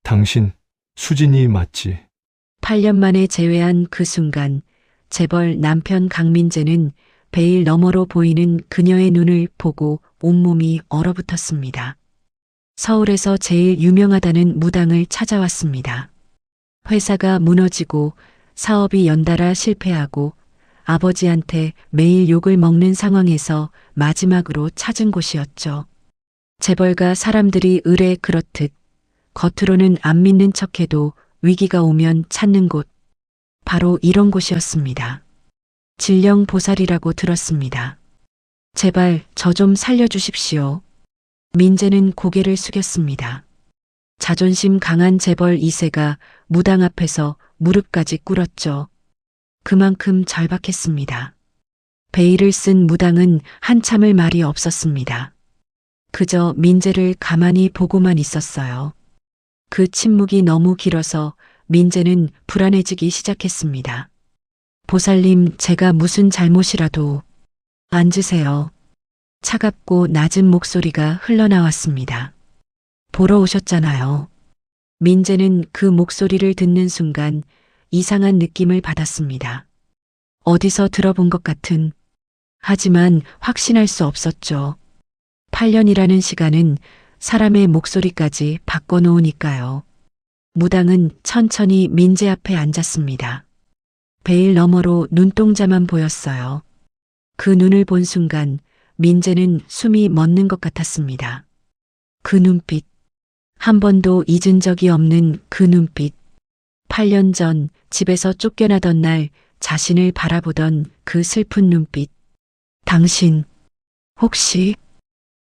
당신, 수진이 맞지? 8년 만에 재회한 그 순간 재벌 남편 강민재는 베일 너머로 보이는 그녀의 눈을 보고 온몸이 얼어붙었습니다. 서울에서 제일 유명하다는 무당을 찾아왔습니다. 회사가 무너지고 사업이 연달아 실패하고 아버지한테 매일 욕을 먹는 상황에서 마지막으로 찾은 곳이었죠. 재벌가 사람들이 의뢰 그렇듯 겉으로는 안 믿는 척해도 위기가 오면 찾는 곳, 바로 이런 곳이었습니다. 진령 보살이라고 들었습니다. 제발 저 좀 살려주십시오. 민재는 고개를 숙였습니다. 자존심 강한 재벌 2세가 무당 앞에서 무릎까지 꿇었죠. 그만큼 절박했습니다. 베일을 쓴 무당은 한참을 말이 없었습니다. 그저 민재를 가만히 보고만 있었어요. 그 침묵이 너무 길어서 민재는 불안해지기 시작했습니다. 보살님, 제가 무슨 잘못이라도. 앉으세요. 차갑고 낮은 목소리가 흘러나왔습니다. 보러 오셨잖아요. 민재는 그 목소리를 듣는 순간 이상한 느낌을 받았습니다. 어디서 들어본 것 같은. 하지만 확신할 수 없었죠. 8년이라는 시간은 사람의 목소리까지 바꿔놓으니까요. 무당은 천천히 민재 앞에 앉았습니다. 베일 너머로 눈동자만 보였어요. 그 눈을 본 순간 민재는 숨이 멎는 것 같았습니다. 그 눈빛. 한 번도 잊은 적이 없는 그 눈빛. 8년 전 집에서 쫓겨나던 날 자신을 바라보던 그 슬픈 눈빛. 당신, 혹시?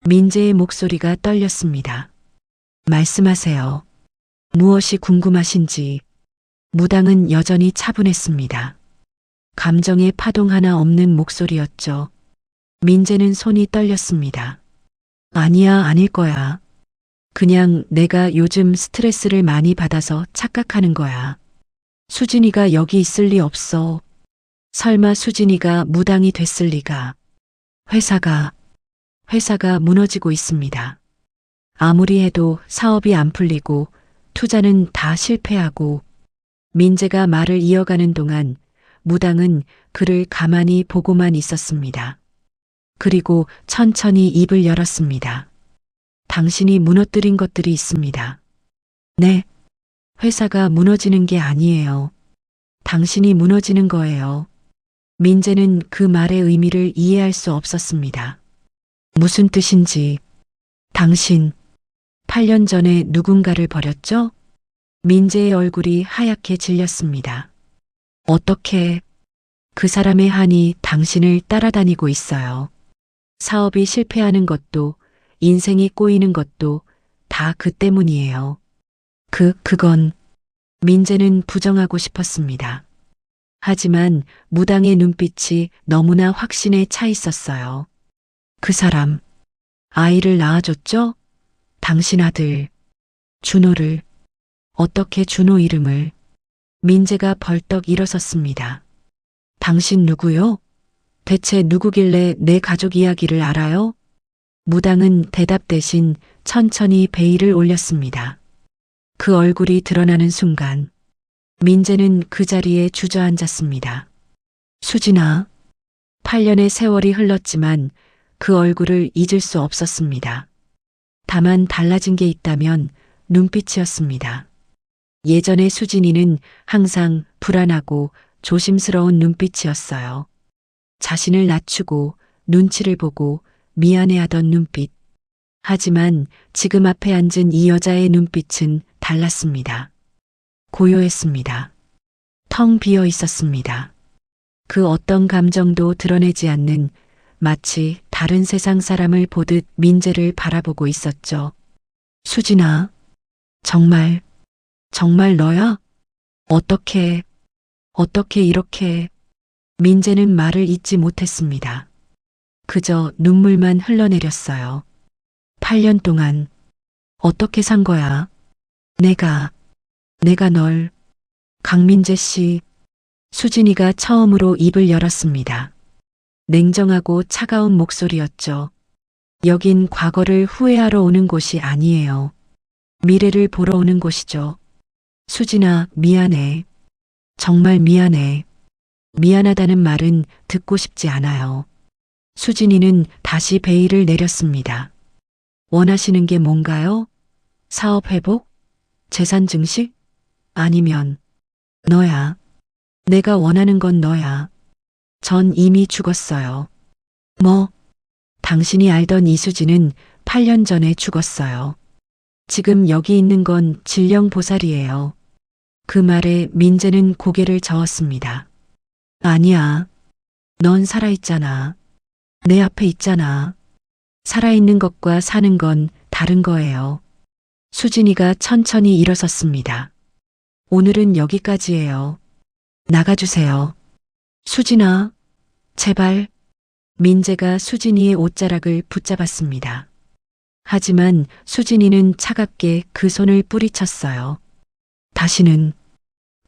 민재의 목소리가 떨렸습니다. 말씀하세요. 무엇이 궁금하신지. 무당은 여전히 차분했습니다. 감정의 파동 하나 없는 목소리였죠. 민재는 손이 떨렸습니다. 아니야, 아닐 거야. 그냥 내가 요즘 스트레스를 많이 받아서 착각하는 거야. 수진이가 여기 있을 리 없어. 설마 수진이가 무당이 됐을 리가. 회사가 무너지고 있습니다. 아무리 해도 사업이 안 풀리고 투자는 다 실패하고. 민재가 말을 이어가는 동안 무당은 그를 가만히 보고만 있었습니다. 그리고 천천히 입을 열었습니다. 당신이 무너뜨린 것들이 있습니다. 네, 회사가 무너지는 게 아니에요. 당신이 무너지는 거예요. 민재는 그 말의 의미를 이해할 수 없었습니다. 무슨 뜻인지. 당신, 8년 전에 누군가를 버렸죠? 민재의 얼굴이 하얗게 질렸습니다. 어떻게? 그 사람의 한이 당신을 따라다니고 있어요. 사업이 실패하는 것도, 인생이 꼬이는 것도 다 그 때문이에요. 그건. 민재는 부정하고 싶었습니다. 하지만 무당의 눈빛이 너무나 확신에 차 있었어요. 그 사람, 아이를 낳아줬죠? 당신 아들, 준호를. 어떻게 준호 이름을. 민재가 벌떡 일어섰습니다. 당신 누구요? 대체 누구길래 내 가족 이야기를 알아요? 무당은 대답 대신 천천히 베일을 올렸습니다. 그 얼굴이 드러나는 순간 민재는 그 자리에 주저앉았습니다. 수진아. 8년의 세월이 흘렀지만 그 얼굴을 잊을 수 없었습니다. 다만 달라진 게 있다면 눈빛이었습니다. 예전의 수진이는 항상 불안하고 조심스러운 눈빛이었어요. 자신을 낮추고 눈치를 보고 미안해하던 눈빛. 하지만 지금 앞에 앉은 이 여자의 눈빛은 달랐습니다. 고요했습니다. 텅 비어 있었습니다. 그 어떤 감정도 드러내지 않는 마치 다른 세상 사람을 보듯 민재를 바라보고 있었죠. 수진아, 정말 너야? 어떻게 이렇게. 민재는 말을 잇지 못했습니다. 그저 눈물만 흘러내렸어요. 8년 동안 어떻게 산 거야? 내가 널. 강민재 씨. 수진이가 처음으로 입을 열었습니다. 냉정하고 차가운 목소리였죠. 여긴 과거를 후회하러 오는 곳이 아니에요. 미래를 보러 오는 곳이죠. 수진아, 미안해. 정말 미안해. 미안하다는 말은 듣고 싶지 않아요. 수진이는 다시 베일을 내렸습니다. 원하시는 게 뭔가요? 사업 회복? 재산 증식? 아니면 너야. 내가 원하는 건 너야. 전 이미 죽었어요. 뭐? 당신이 알던 이수진은 8년 전에 죽었어요. 지금 여기 있는 건 진령보살이에요. 그 말에 민재는 고개를 저었습니다. 아니야. 넌 살아있잖아. 내 앞에 있잖아. 살아있는 것과 사는 건 다른 거예요. 수진이가 천천히 일어섰습니다. 오늘은 여기까지예요. 나가주세요. 수진아, 제발. 민재가 수진이의 옷자락을 붙잡았습니다. 하지만 수진이는 차갑게 그 손을 뿌리쳤어요. 다시는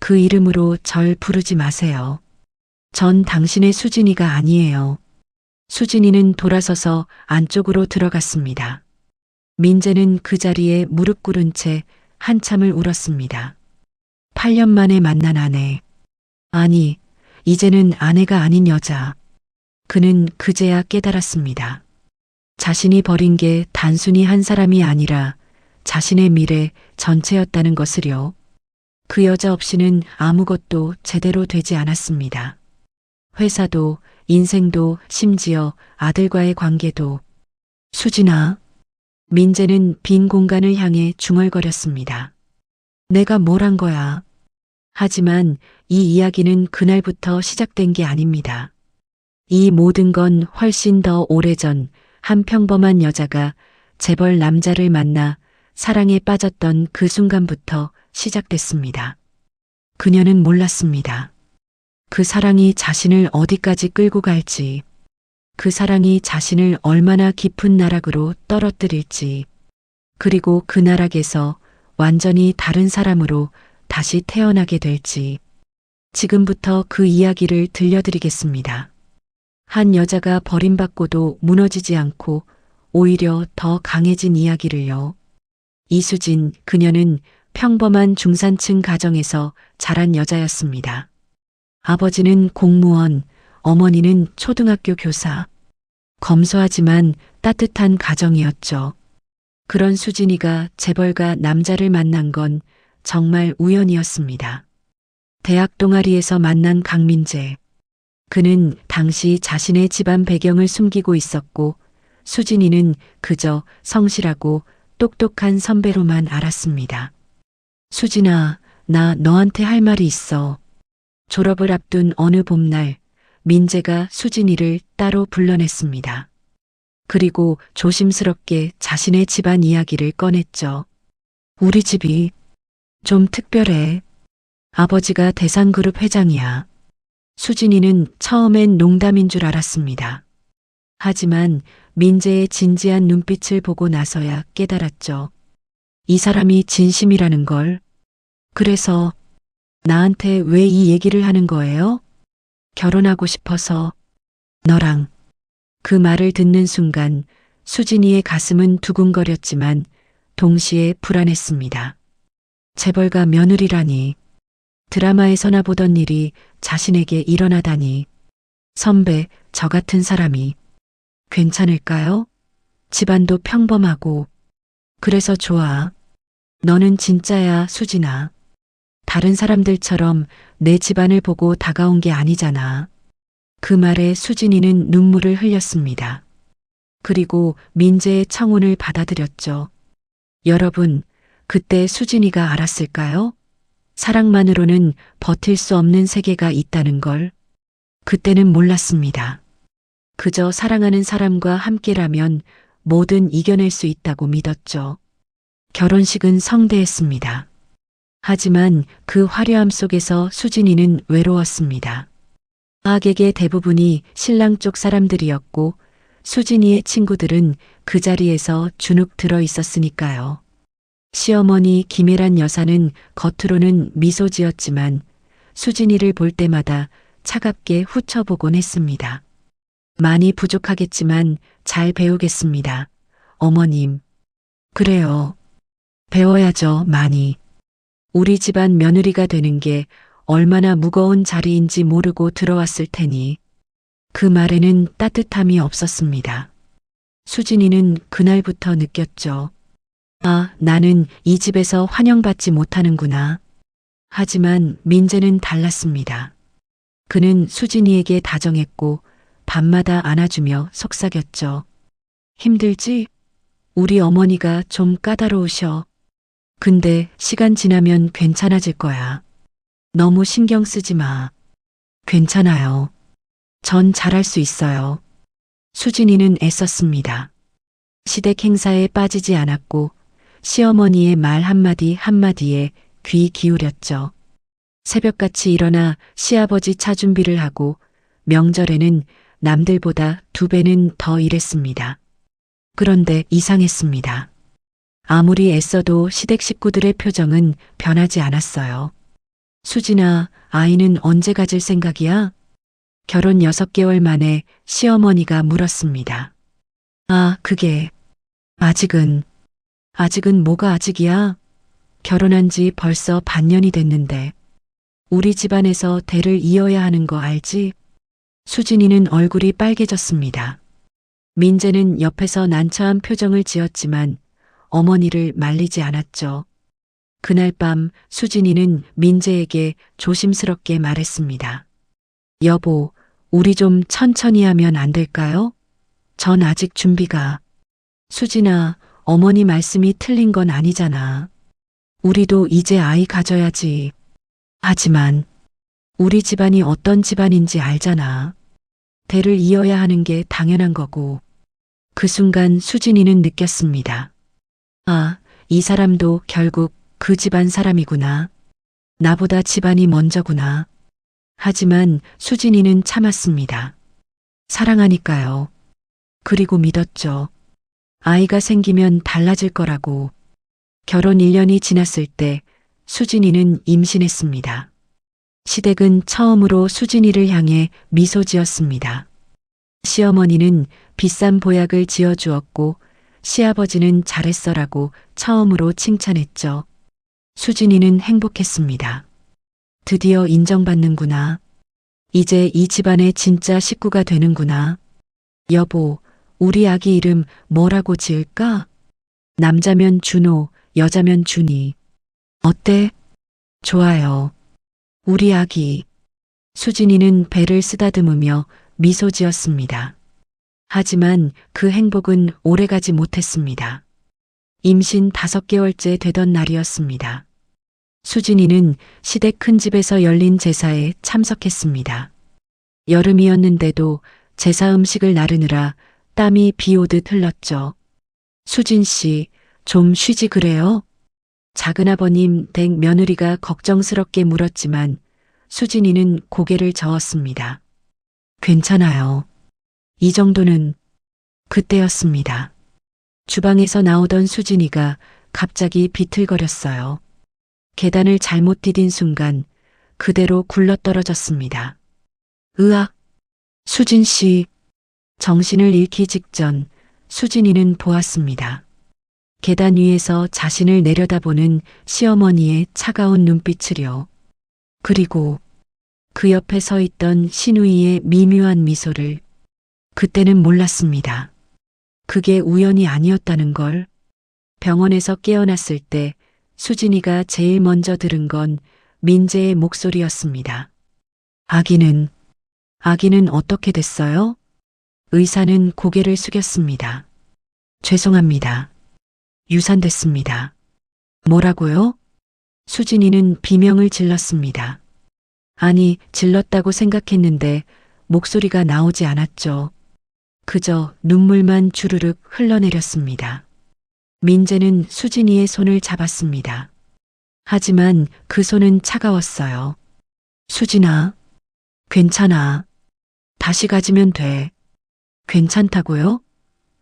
그 이름으로 절 부르지 마세요. 전 당신의 수진이가 아니에요. 수진이는 돌아서서 안쪽으로 들어갔습니다. 민재는 그 자리에 무릎 꿇은 채 한참을 울었습니다. 8년 만에 만난 아내. 아니, 이제는 아내가 아닌 여자. 그는 그제야 깨달았습니다. 자신이 버린 게 단순히 한 사람이 아니라 자신의 미래 전체였다는 것을요. 그 여자 없이는 아무것도 제대로 되지 않았습니다. 회사도, 인생도, 심지어 아들과의 관계도. 수진아. 민재는 빈 공간을 향해 중얼거렸습니다. 내가 뭘 한 거야. 하지만 이 이야기는 그날부터 시작된 게 아닙니다. 이 모든 건 훨씬 더 오래전 한 평범한 여자가 재벌 남자를 만나 사랑에 빠졌던 그 순간부터 시작됐습니다. 그녀는 몰랐습니다. 그 사랑이 자신을 어디까지 끌고 갈지, 그 사랑이 자신을 얼마나 깊은 나락으로 떨어뜨릴지, 그리고 그 나락에서 완전히 다른 사람으로 다시 태어나게 될지. 지금부터 그 이야기를 들려드리겠습니다. 한 여자가 버림받고도 무너지지 않고 오히려 더 강해진 이야기를요. 이수진, 그녀는 평범한 중산층 가정에서 자란 여자였습니다. 아버지는 공무원, 어머니는 초등학교 교사. 검소하지만 따뜻한 가정이었죠. 그런 수진이가 재벌가 남자를 만난 건 정말 우연이었습니다. 대학 동아리에서 만난 강민재. 그는 당시 자신의 집안 배경을 숨기고 있었고 수진이는 그저 성실하고 똑똑한 선배로만 알았습니다. 수진아, 나 너한테 할 말이 있어. 졸업을 앞둔 어느 봄날 민재가 수진이를 따로 불러냈습니다. 그리고 조심스럽게 자신의 집안 이야기를 꺼냈죠. 우리 집이 좀 특별해. 아버지가 대상그룹 회장이야. 수진이는 처음엔 농담인 줄 알았습니다. 하지만 민재의 진지한 눈빛을 보고 나서야 깨달았죠. 이 사람이 진심이라는 걸. 그래서 나한테 왜 이 얘기를 하는 거예요? 결혼하고 싶어서. 너랑. 그 말을 듣는 순간 수진이의 가슴은 두근거렸지만 동시에 불안했습니다. 재벌가 며느리라니. 드라마에서나 보던 일이 자신에게 일어나다니. 선배, 저 같은 사람이 괜찮을까요? 집안도 평범하고. 그래서 좋아. 너는 진짜야, 수진아. 다른 사람들처럼 내 집안을 보고 다가온 게 아니잖아. 그 말에 수진이는 눈물을 흘렸습니다. 그리고 민재의 청혼을 받아들였죠. 여러분, 그때 수진이가 알았을까요? 사랑만으로는 버틸 수 없는 세계가 있다는 걸. 그때는 몰랐습니다. 그저 사랑하는 사람과 함께라면 뭐든 이겨낼 수 있다고 믿었죠. 결혼식은 성대했습니다. 하지만 그 화려함 속에서 수진이는 외로웠습니다. 하객의 대부분이 신랑 쪽 사람들이었고 수진이의 친구들은 그 자리에서 주눅 들어 있었으니까요. 시어머니 김혜란 여사는 겉으로는 미소 지었지만 수진이를 볼 때마다 차갑게 후쳐보곤 했습니다. 많이 부족하겠지만 잘 배우겠습니다. 어머님. 그래요. 배워야죠, 많이. 우리 집안 며느리가 되는 게 얼마나 무거운 자리인지 모르고 들어왔을 테니. 그 말에는 따뜻함이 없었습니다. 수진이는 그날부터 느꼈죠. 아, 나는 이 집에서 환영받지 못하는구나. 하지만 민재는 달랐습니다. 그는 수진이에게 다정했고 밤마다 안아주며 속삭였죠. 힘들지? 우리 어머니가 좀 까다로우셔. 근데 시간 지나면 괜찮아질 거야. 너무 신경 쓰지 마. 괜찮아요. 전 잘할 수 있어요. 수진이는 애썼습니다. 시댁 행사에 빠지지 않았고 시어머니의 말 한마디 한마디에 귀 기울였죠. 새벽같이 일어나 시아버지 차 준비를 하고 명절에는 남들보다 2배는 더 일했습니다. 그런데 이상했습니다. 아무리 애써도 시댁 식구들의 표정은 변하지 않았어요. 수진아, 아이는 언제 가질 생각이야? 결혼 6개월 만에 시어머니가 물었습니다. 아, 그게 아직은 뭐가 아직이야? 결혼한 지 벌써 반년이 됐는데 우리 집안에서 대를 이어야 하는 거 알지? 수진이는 얼굴이 빨개졌습니다. 민재는 옆에서 난처한 표정을 지었지만 어머니를 말리지 않았죠. 그날 밤 수진이는 민재에게 조심스럽게 말했습니다. 여보, 우리 좀 천천히 하면 안 될까요? 전 아직 준비가. 수진아, 어머니 말씀이 틀린 건 아니잖아. 우리도 이제 아이 가져야지. 하지만 우리 집안이 어떤 집안인지 알잖아. 대를 이어야 하는 게 당연한 거고. 그 순간 수진이는 느꼈습니다. 아, 이 사람도 결국 그 집안 사람이구나. 나보다 집안이 먼저구나. 하지만 수진이는 참았습니다. 사랑하니까요. 그리고 믿었죠. 아이가 생기면 달라질 거라고. 결혼 1년이 지났을 때 수진이는 임신했습니다. 시댁은 처음으로 수진이를 향해 미소 지었습니다. 시어머니는 비싼 보약을 지어주었고 시아버지는 잘했어라고 처음으로 칭찬했죠. 수진이는 행복했습니다. 드디어 인정받는구나. 이제 이 집안의 진짜 식구가 되는구나. 여보, 우리 아기 이름 뭐라고 지을까? 남자면 준호, 여자면 준이. 어때? 좋아요. 우리 아기. 수진이는 배를 쓰다듬으며 미소 지었습니다. 하지만 그 행복은 오래가지 못했습니다. 임신 5개월째 되던 날이었습니다. 수진이는 시댁 큰 집에서 열린 제사에 참석했습니다. 여름이었는데도 제사 음식을 나르느라 땀이 비 오듯 흘렀죠. 수진 씨, 좀 쉬지 그래요? 작은아버님 댁 며느리가 걱정스럽게 물었지만 수진이는 고개를 저었습니다. 괜찮아요. 이 정도는. 그때였습니다. 주방에서 나오던 수진이가 갑자기 비틀거렸어요. 계단을 잘못 디딘 순간 그대로 굴러떨어졌습니다. 으악! 수진 씨. 정신을 잃기 직전 수진이는 보았습니다. 계단 위에서 자신을 내려다보는 시어머니의 차가운 눈빛을요. 그리고 그 옆에 서 있던 신우이의 미묘한 미소를. 그때는 몰랐습니다. 그게 우연이 아니었다는 걸. 병원에서 깨어났을 때 수진이가 제일 먼저 들은 건 민재의 목소리였습니다. 아기는 어떻게 됐어요? 의사는 고개를 숙였습니다. 죄송합니다. 유산됐습니다. 뭐라고요? 수진이는 비명을 질렀습니다. 아니, 질렀다고 생각했는데 목소리가 나오지 않았죠. 그저 눈물만 주르륵 흘러내렸습니다. 민재는 수진이의 손을 잡았습니다. 하지만 그 손은 차가웠어요. 수진아, 괜찮아. 다시 가지면 돼. 괜찮다고요?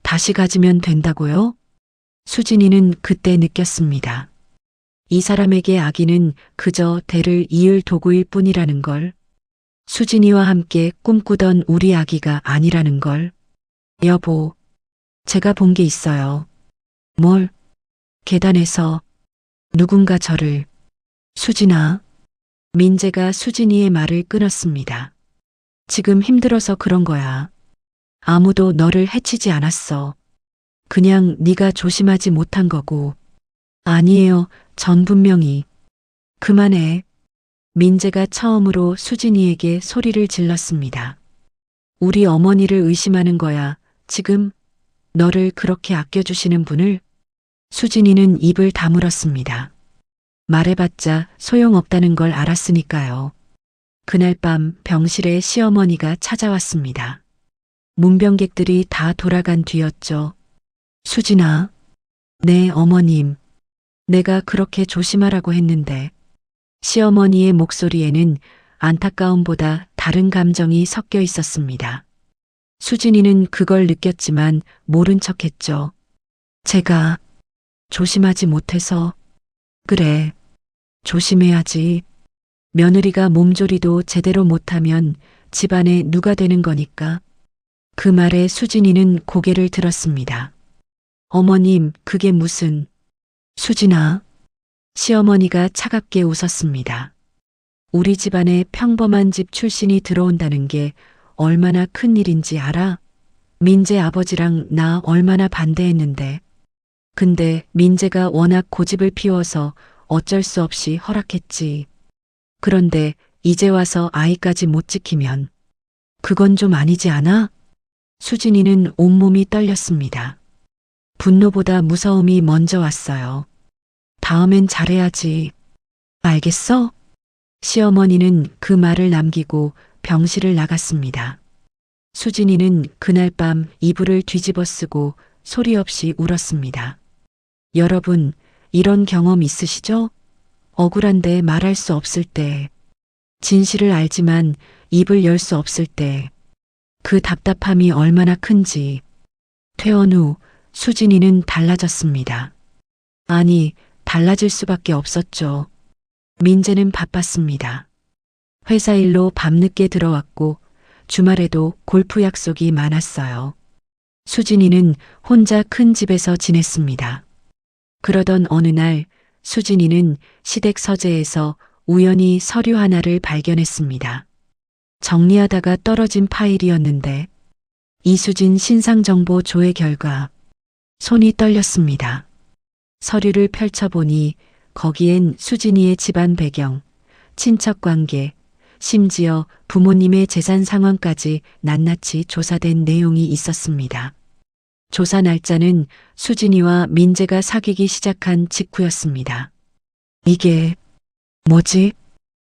다시 가지면 된다고요? 수진이는 그때 느꼈습니다. 이 사람에게 아기는 그저 대를 이을 도구일 뿐이라는 걸. 수진이와 함께 꿈꾸던 우리 아기가 아니라는 걸. 여보, 제가 본 게 있어요. 뭘? 계단에서 누군가 저를, 수진아. 민재가 수진이의 말을 끊었습니다. 지금 힘들어서 그런 거야. 아무도 너를 해치지 않았어. 그냥 네가 조심하지 못한 거고. 아니에요. 전 분명히. 그만해. 민재가 처음으로 수진이에게 소리를 질렀습니다. 우리 어머니를 의심하는 거야. 지금 너를 그렇게 아껴주시는 분을. 수진이는 입을 다물었습니다. 말해봤자 소용없다는 걸 알았으니까요. 그날 밤 병실에 시어머니가 찾아왔습니다. 문병객들이 다 돌아간 뒤였죠. 수진아. 네, 어머님. 내가 그렇게 조심하라고 했는데. 시어머니의 목소리에는 안타까움보다 다른 감정이 섞여 있었습니다. 수진이는 그걸 느꼈지만 모른 척했죠. 제가 조심하지 못해서. 그래, 조심해야지. 며느리가 몸조리도 제대로 못하면 집안에 누가 되는 거니까. 그 말에 수진이는 고개를 들었습니다. 어머님, 그게 무슨. 수진아. 시어머니가 차갑게 웃었습니다. 우리 집안에 평범한 집 출신이 들어온다는 게 얼마나 큰 일인지 알아? 민재 아버지랑 나 얼마나 반대했는데. 근데 민재가 워낙 고집을 피워서 어쩔 수 없이 허락했지. 그런데 이제 와서 아이까지 못 지키면 그건 좀 아니지 않아? 수진이는 온몸이 떨렸습니다. 분노보다 무서움이 먼저 왔어요. 다음엔 잘해야지. 알겠어? 시어머니는 그 말을 남기고 병실을 나갔습니다. 수진이는 그날 밤 이불을 뒤집어 쓰고 소리 없이 울었습니다. 여러분, 이런 경험 있으시죠? 억울한데 말할 수 없을 때, 진실을 알지만 입을 열 수 없을 때, 그 답답함이 얼마나 큰지. 퇴원 후 수진이는 달라졌습니다. 아니, 달라질 수밖에 없었죠. 민재는 바빴습니다. 회사 일로 밤늦게 들어왔고 주말에도 골프 약속이 많았어요. 수진이는 혼자 큰 집에서 지냈습니다. 그러던 어느 날 수진이는 시댁 서재에서 우연히 서류 하나를 발견했습니다. 정리하다가 떨어진 파일이었는데 이수진 신상정보 조회 결과. 손이 떨렸습니다. 서류를 펼쳐보니 거기엔 수진이의 집안 배경, 친척 관계, 심지어 부모님의 재산 상황까지 낱낱이 조사된 내용이 있었습니다. 조사 날짜는 수진이와 민재가 사귀기 시작한 직후였습니다. 이게 뭐지?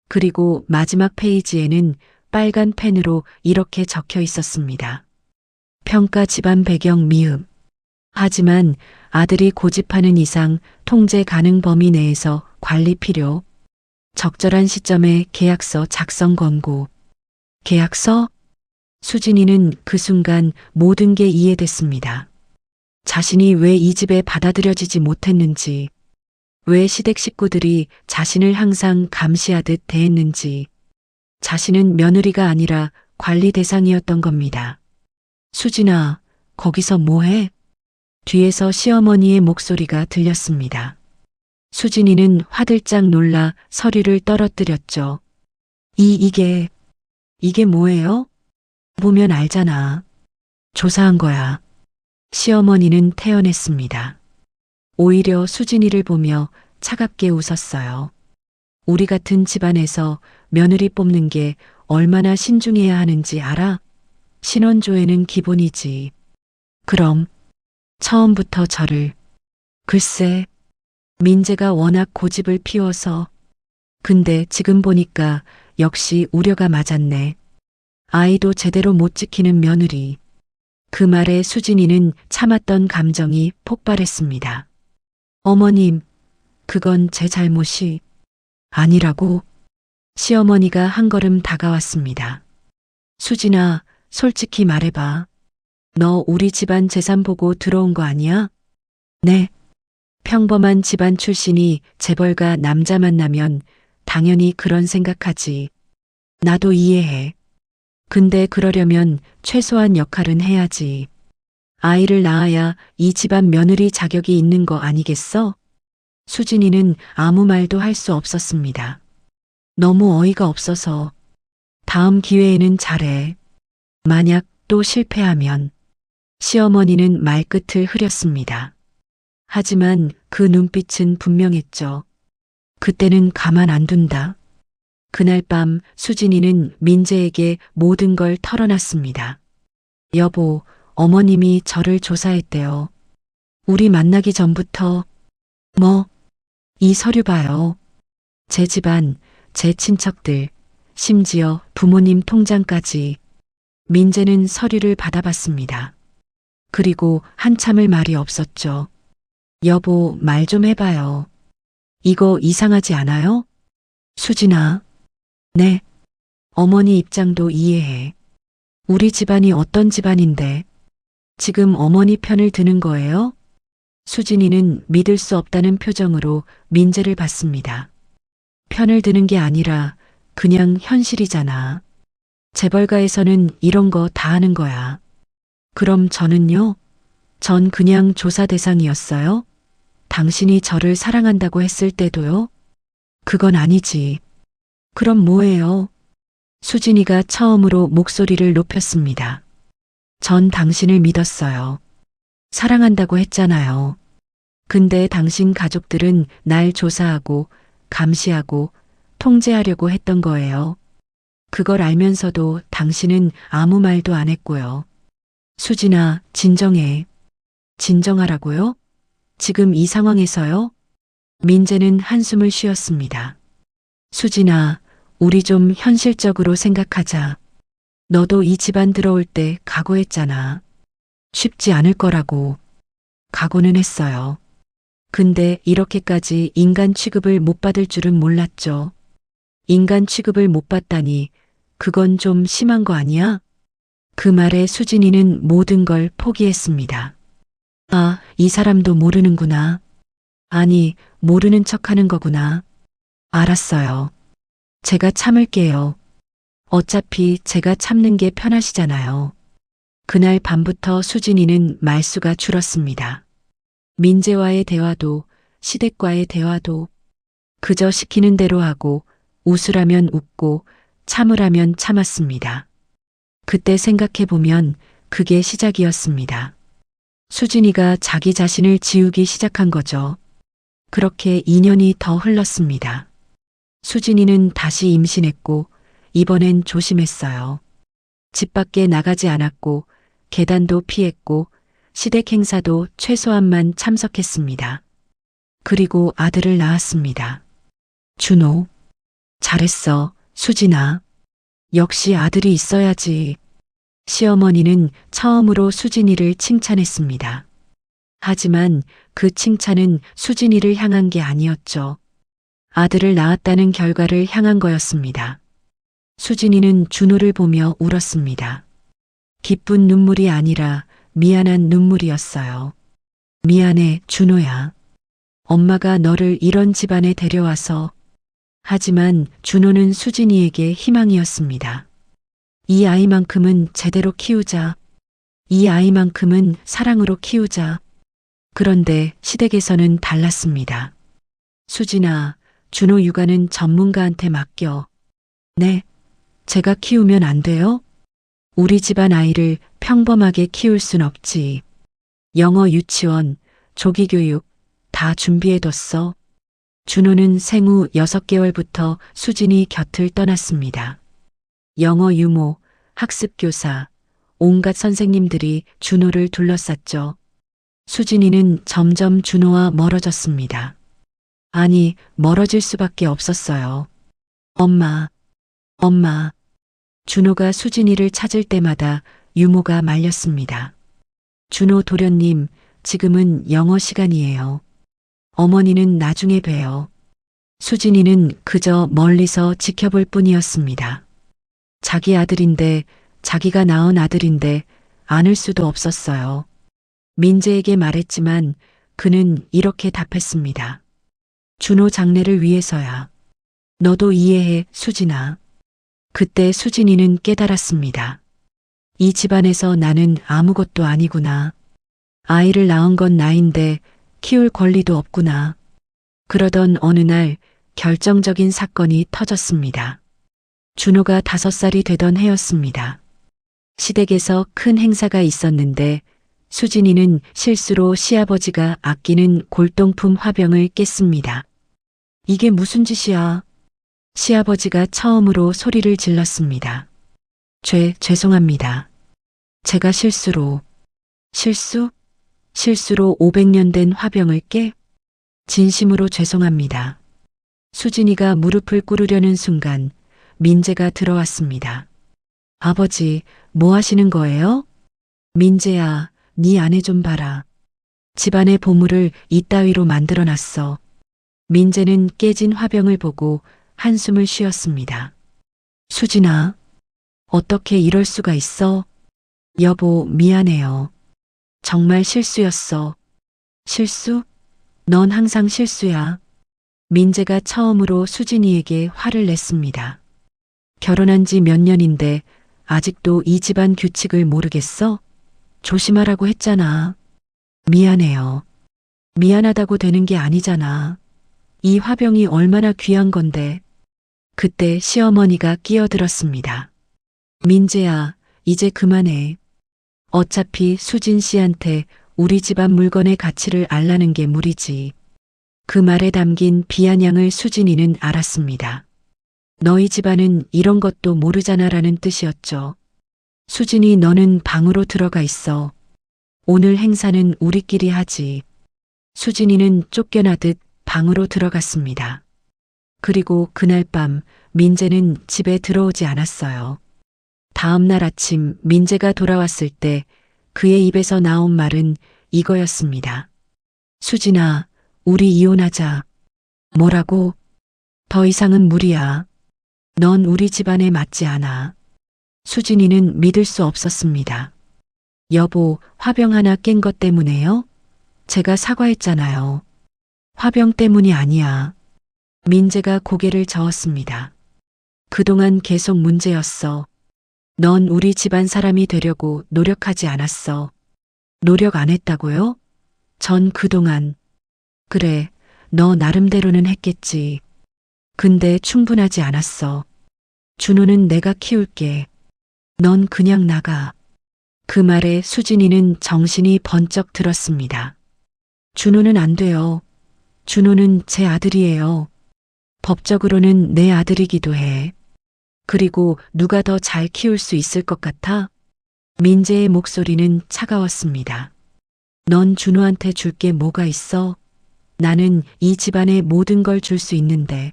그리고 마지막 페이지에는 빨간 펜으로 이렇게 적혀 있었습니다. 평가 집안 배경 미흡. 하지만 아들이 고집하는 이상 통제 가능 범위 내에서 관리 필요. 적절한 시점에 계약서 작성 권고. 계약서? 수진이는 그 순간 모든 게 이해됐습니다. 자신이 왜 이 집에 받아들여지지 못했는지, 왜 시댁 식구들이 자신을 항상 감시하듯 대했는지, 자신은 며느리가 아니라 관리 대상이었던 겁니다. 수진아, 거기서 뭐해? 뒤에서 시어머니의 목소리가 들렸습니다. 수진이는 화들짝 놀라 서류를 떨어뜨렸죠. 이게 뭐예요? 보면 알잖아. 조사한 거야. 시어머니는 태연했습니다. 오히려 수진이를 보며 차갑게 웃었어요. 우리 같은 집안에서 며느리 뽑는 게 얼마나 신중해야 하는지 알아? 신원조회는 기본이지. 그럼 처음부터 저를. 글쎄, 민재가 워낙 고집을 피워서. 근데 지금 보니까 역시 우려가 맞았네. 아이도 제대로 못 지키는 며느리. 그 말에 수진이는 참았던 감정이 폭발했습니다. 어머님, 그건 제 잘못이 아니라고. 시어머니가 한 걸음 다가왔습니다. 수진아, 솔직히 말해봐. 너 우리 집안 재산 보고 들어온 거 아니야? 네. 평범한 집안 출신이 재벌가 남자 만나면 당연히 그런 생각하지. 나도 이해해. 근데 그러려면 최소한 역할은 해야지. 아이를 낳아야 이 집안 며느리 자격이 있는 거 아니겠어? 수진이는 아무 말도 할 수 없었습니다. 너무 어이가 없어서 다음 기회에는 잘해. 만약 또 실패하면 시어머니는 말끝을 흐렸습니다. 하지만 그 눈빛은 분명했죠. 그때는 가만 안 둔다. 그날 밤 수진이는 민재에게 모든 걸 털어놨습니다. 여보, 어머님이 저를 조사했대요. 우리 만나기 전부터. 뭐? 이 서류 봐요. 제 집안, 제 친척들, 심지어 부모님 통장까지. 민재는 서류를 받아봤습니다. 그리고 한참을 말이 없었죠. 여보, 말 좀 해봐요. 이거 이상하지 않아요? 수진아. 네. 어머니 입장도 이해해. 우리 집안이 어떤 집안인데 지금 어머니 편을 드는 거예요? 수진이는 믿을 수 없다는 표정으로 민재를 봤습니다. 편을 드는 게 아니라 그냥 현실이잖아. 재벌가에서는 이런 거 다 하는 거야. 그럼 저는요? 전 그냥 조사 대상이었어요? 당신이 저를 사랑한다고 했을 때도요? 그건 아니지. 그럼 뭐예요? 수진이가 처음으로 목소리를 높였습니다. 전 당신을 믿었어요. 사랑한다고 했잖아요. 근데 당신 가족들은 날 조사하고 감시하고 통제하려고 했던 거예요. 그걸 알면서도 당신은 아무 말도 안 했고요. 수진아, 진정해. 진정하라고요? 지금 이 상황에서요? 민재는 한숨을 쉬었습니다. 수진아, 우리 좀 현실적으로 생각하자. 너도 이 집안 들어올 때 각오했잖아. 쉽지 않을 거라고. 각오는 했어요. 근데 이렇게까지 인간 취급을 못 받을 줄은 몰랐죠. 인간 취급을 못 받다니 그건 좀 심한 거 아니야? 그 말에 수진이는 모든 걸 포기했습니다. 아, 이 사람도 모르는구나. 아니, 모르는 척 하는 거구나. 알았어요. 제가 참을게요. 어차피 제가 참는 게 편하시잖아요. 그날 밤부터 수진이는 말수가 줄었습니다. 민재와의 대화도 시댁과의 대화도 그저 시키는 대로 하고 웃으라면 웃고 참으라면 참았습니다. 그때 생각해보면 그게 시작이었습니다. 수진이가 자기 자신을 지우기 시작한 거죠. 그렇게 2년이 더 흘렀습니다. 수진이는 다시 임신했고 이번엔 조심했어요. 집 밖에 나가지 않았고 계단도 피했고 시댁 행사도 최소한만 참석했습니다. 그리고 아들을 낳았습니다. 준호. 잘했어, 수진아. 역시 아들이 있어야지. 시어머니는 처음으로 수진이를 칭찬했습니다. 하지만 그 칭찬은 수진이를 향한 게 아니었죠. 아들을 낳았다는 결과를 향한 거였습니다. 수진이는 준호를 보며 울었습니다. 기쁜 눈물이 아니라 미안한 눈물이었어요. 미안해, 준호야. 엄마가 너를 이런 집안에 데려와서. 하지만 준호는 수진이에게 희망이었습니다. 이 아이만큼은 제대로 키우자. 이 아이만큼은 사랑으로 키우자. 그런데 시댁에서는 달랐습니다. 수진아, 준호 육아는 전문가한테 맡겨. 네, 제가 키우면 안 돼요? 우리 집안 아이를 평범하게 키울 순 없지. 영어 유치원, 조기교육 다 준비해뒀어. 준호는 생후 6개월부터 수진이 곁을 떠났습니다. 영어 유모, 학습교사, 온갖 선생님들이 준호를 둘러쌌죠. 수진이는 점점 준호와 멀어졌습니다. 아니, 멀어질 수밖에 없었어요. 엄마, 엄마. 준호가 수진이를 찾을 때마다 유모가 말렸습니다. 준호 도련님, 지금은 영어 시간이에요. 어머니는 나중에 봬요. 수진이는 그저 멀리서 지켜볼 뿐이었습니다. 자기 아들인데, 자기가 낳은 아들인데 안을 수도 없었어요. 민재에게 말했지만 그는 이렇게 답했습니다. 준호 장래를 위해서야. 너도 이해해, 수진아. 그때 수진이는 깨달았습니다. 이 집안에서 나는 아무것도 아니구나. 아이를 낳은 건 나인데 키울 권리도 없구나. 그러던 어느 날 결정적인 사건이 터졌습니다. 준호가 5살이 되던 해였습니다. 시댁에서 큰 행사가 있었는데 수진이는 실수로 시아버지가 아끼는 골동품 화병을 깼습니다. 이게 무슨 짓이야? 시아버지가 처음으로 소리를 질렀습니다. 죄송합니다. 제가 실수로. 실수로 500년 된 화병을 깨? 진심으로 죄송합니다. 수진이가 무릎을 꿇으려는 순간 민재가 들어왔습니다. 아버지, 뭐 하시는 거예요? 민재야, 네 아내 좀 봐라. 집안의 보물을 이따위로 만들어놨어. 민재는 깨진 화병을 보고 한숨을 쉬었습니다. 수진아, 어떻게 이럴 수가 있어? 여보, 미안해요. 정말 실수였어. 실수? 넌 항상 실수야. 민재가 처음으로 수진이에게 화를 냈습니다. 결혼한 지 몇 년인데 아직도 이 집안 규칙을 모르겠어? 조심하라고 했잖아. 미안해요. 미안하다고 되는 게 아니잖아. 이 화병이 얼마나 귀한 건데. 그때 시어머니가 끼어들었습니다. 민재야, 이제 그만해. 어차피 수진 씨한테 우리 집안 물건의 가치를 알라는 게 무리지. 그 말에 담긴 비아냥을 수진이는 알았습니다. 너희 집안은 이런 것도 모르잖아라는 뜻이었죠. 수진이, 너는 방으로 들어가 있어. 오늘 행사는 우리끼리 하지. 수진이는 쫓겨나듯 방으로 들어갔습니다. 그리고 그날 밤 민재는 집에 들어오지 않았어요. 다음 날 아침 민재가 돌아왔을 때 그의 입에서 나온 말은 이거였습니다. 수진아, 우리 이혼하자. 뭐라고? 더 이상은 무리야. 넌 우리 집안에 맞지 않아. 수진이는 믿을 수 없었습니다. 여보, 화병 하나 깬 것 때문에요? 제가 사과했잖아요. 화병 때문이 아니야. 민재가 고개를 저었습니다. 그동안 계속 문제였어. 넌 우리 집안 사람이 되려고 노력하지 않았어. 노력 안 했다고요? 전 그동안. 그래, 너 나름대로는 했겠지. 근데 충분하지 않았어. 준호는 내가 키울게. 넌 그냥 나가. 그 말에 수진이는 정신이 번쩍 들었습니다. 준호는 안 돼요. 준호는 제 아들이에요. 법적으로는 내 아들이기도 해. 그리고 누가 더 잘 키울 수 있을 것 같아? 민재의 목소리는 차가웠습니다. 넌 준호한테 줄 게 뭐가 있어? 나는 이 집안의 모든 걸 줄 수 있는데.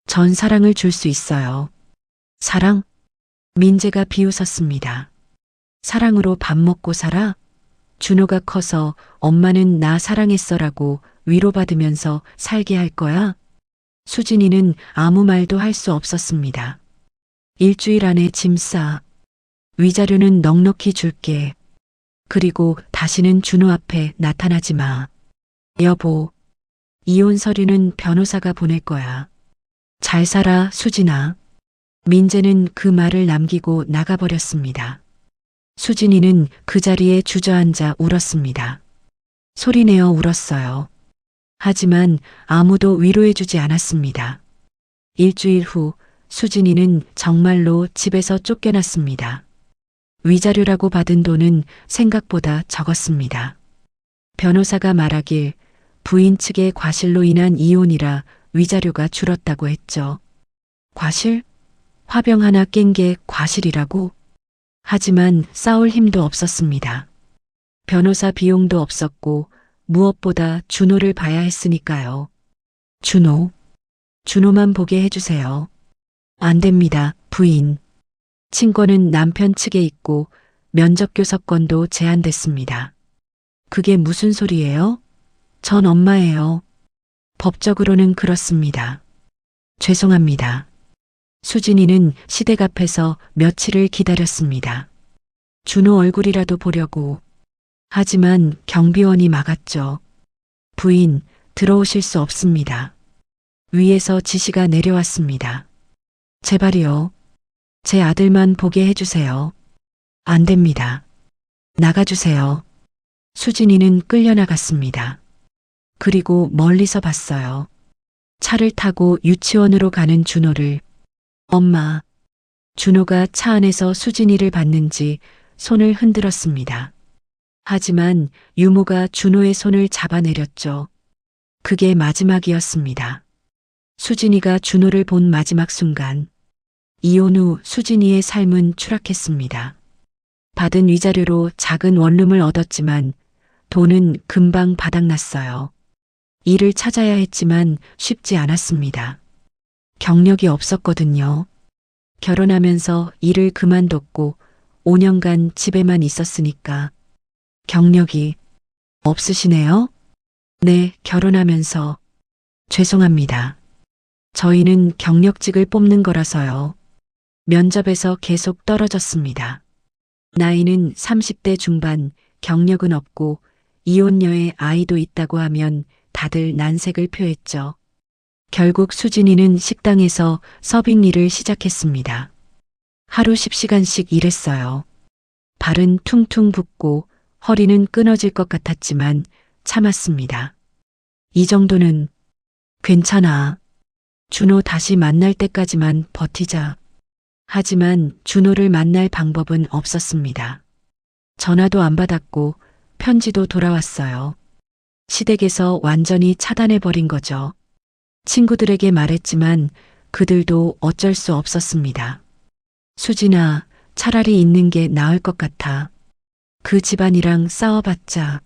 전 사랑을 줄 수 있어요. 사랑? 민재가 비웃었습니다. 사랑으로 밥 먹고 살아? 준호가 커서 엄마는 나 사랑했어라고 위로받으면서 살게 할 거야? 수진이는 아무 말도 할 수 없었습니다. 일주일 안에 짐 싸. 위자료는 넉넉히 줄게. 그리고 다시는 준호 앞에 나타나지 마. 여보, 이혼 서류는 변호사가 보낼 거야. 잘 살아, 수진아. 민재는 그 말을 남기고 나가버렸습니다. 수진이는 그 자리에 주저앉아 울었습니다. 소리내어 울었어요. 하지만 아무도 위로해주지 않았습니다. 일주일 후 수진이는 정말로 집에서 쫓겨났습니다. 위자료라고 받은 돈은 생각보다 적었습니다. 변호사가 말하길 부인 측의 과실로 인한 이혼이라 위자료가 줄었다고 했죠. 과실? 화병 하나 깬 게 과실이라고? 하지만 싸울 힘도 없었습니다. 변호사 비용도 없었고 무엇보다 준호를 봐야 했으니까요. 준호만 보게 해주세요. 안 됩니다, 부인. 친권은 남편 측에 있고 면접교섭권도 제한됐습니다. 그게 무슨 소리예요? 전 엄마예요. 법적으로는 그렇습니다. 죄송합니다. 수진이는 시댁 앞에서 며칠을 기다렸습니다. 준호 얼굴이라도 보려고. 하지만 경비원이 막았죠. 부인, 들어오실 수 없습니다. 위에서 지시가 내려왔습니다. 제발이요. 제 아들만 보게 해주세요. 안 됩니다. 나가주세요. 수진이는 끌려나갔습니다. 그리고 멀리서 봤어요. 차를 타고 유치원으로 가는 준호를. 엄마. 준호가 차 안에서 수진이를 봤는지 손을 흔들었습니다. 하지만 유모가 준호의 손을 잡아내렸죠. 그게 마지막이었습니다. 수진이가 준호를 본 마지막 순간, 이혼 후 수진이의 삶은 추락했습니다. 받은 위자료로 작은 원룸을 얻었지만 돈은 금방 바닥났어요. 일을 찾아야 했지만 쉽지 않았습니다. 경력이 없었거든요. 결혼하면서 일을 그만뒀고 5년간 집에만 있었으니까. 경력이 없으시네요? 네, 결혼하면서. 죄송합니다. 저희는 경력직을 뽑는 거라서요. 면접에서 계속 떨어졌습니다. 나이는 30대 중반, 경력은 없고 이혼녀의 아이도 있다고 하면 다들 난색을 표했죠. 결국 수진이는 식당에서 서빙 일을 시작했습니다. 하루 10시간씩 일했어요. 발은 퉁퉁 붓고 허리는 끊어질 것 같았지만 참았습니다. 이 정도는 괜찮아. 준호 다시 만날 때까지만 버티자. 하지만 준호를 만날 방법은 없었습니다. 전화도 안 받았고 편지도 돌아왔어요. 시댁에서 완전히 차단해버린 거죠. 친구들에게 말했지만 그들도 어쩔 수 없었습니다. 수진아, 차라리 있는 게 나을 것 같아. 그 집안이랑 싸워봤자.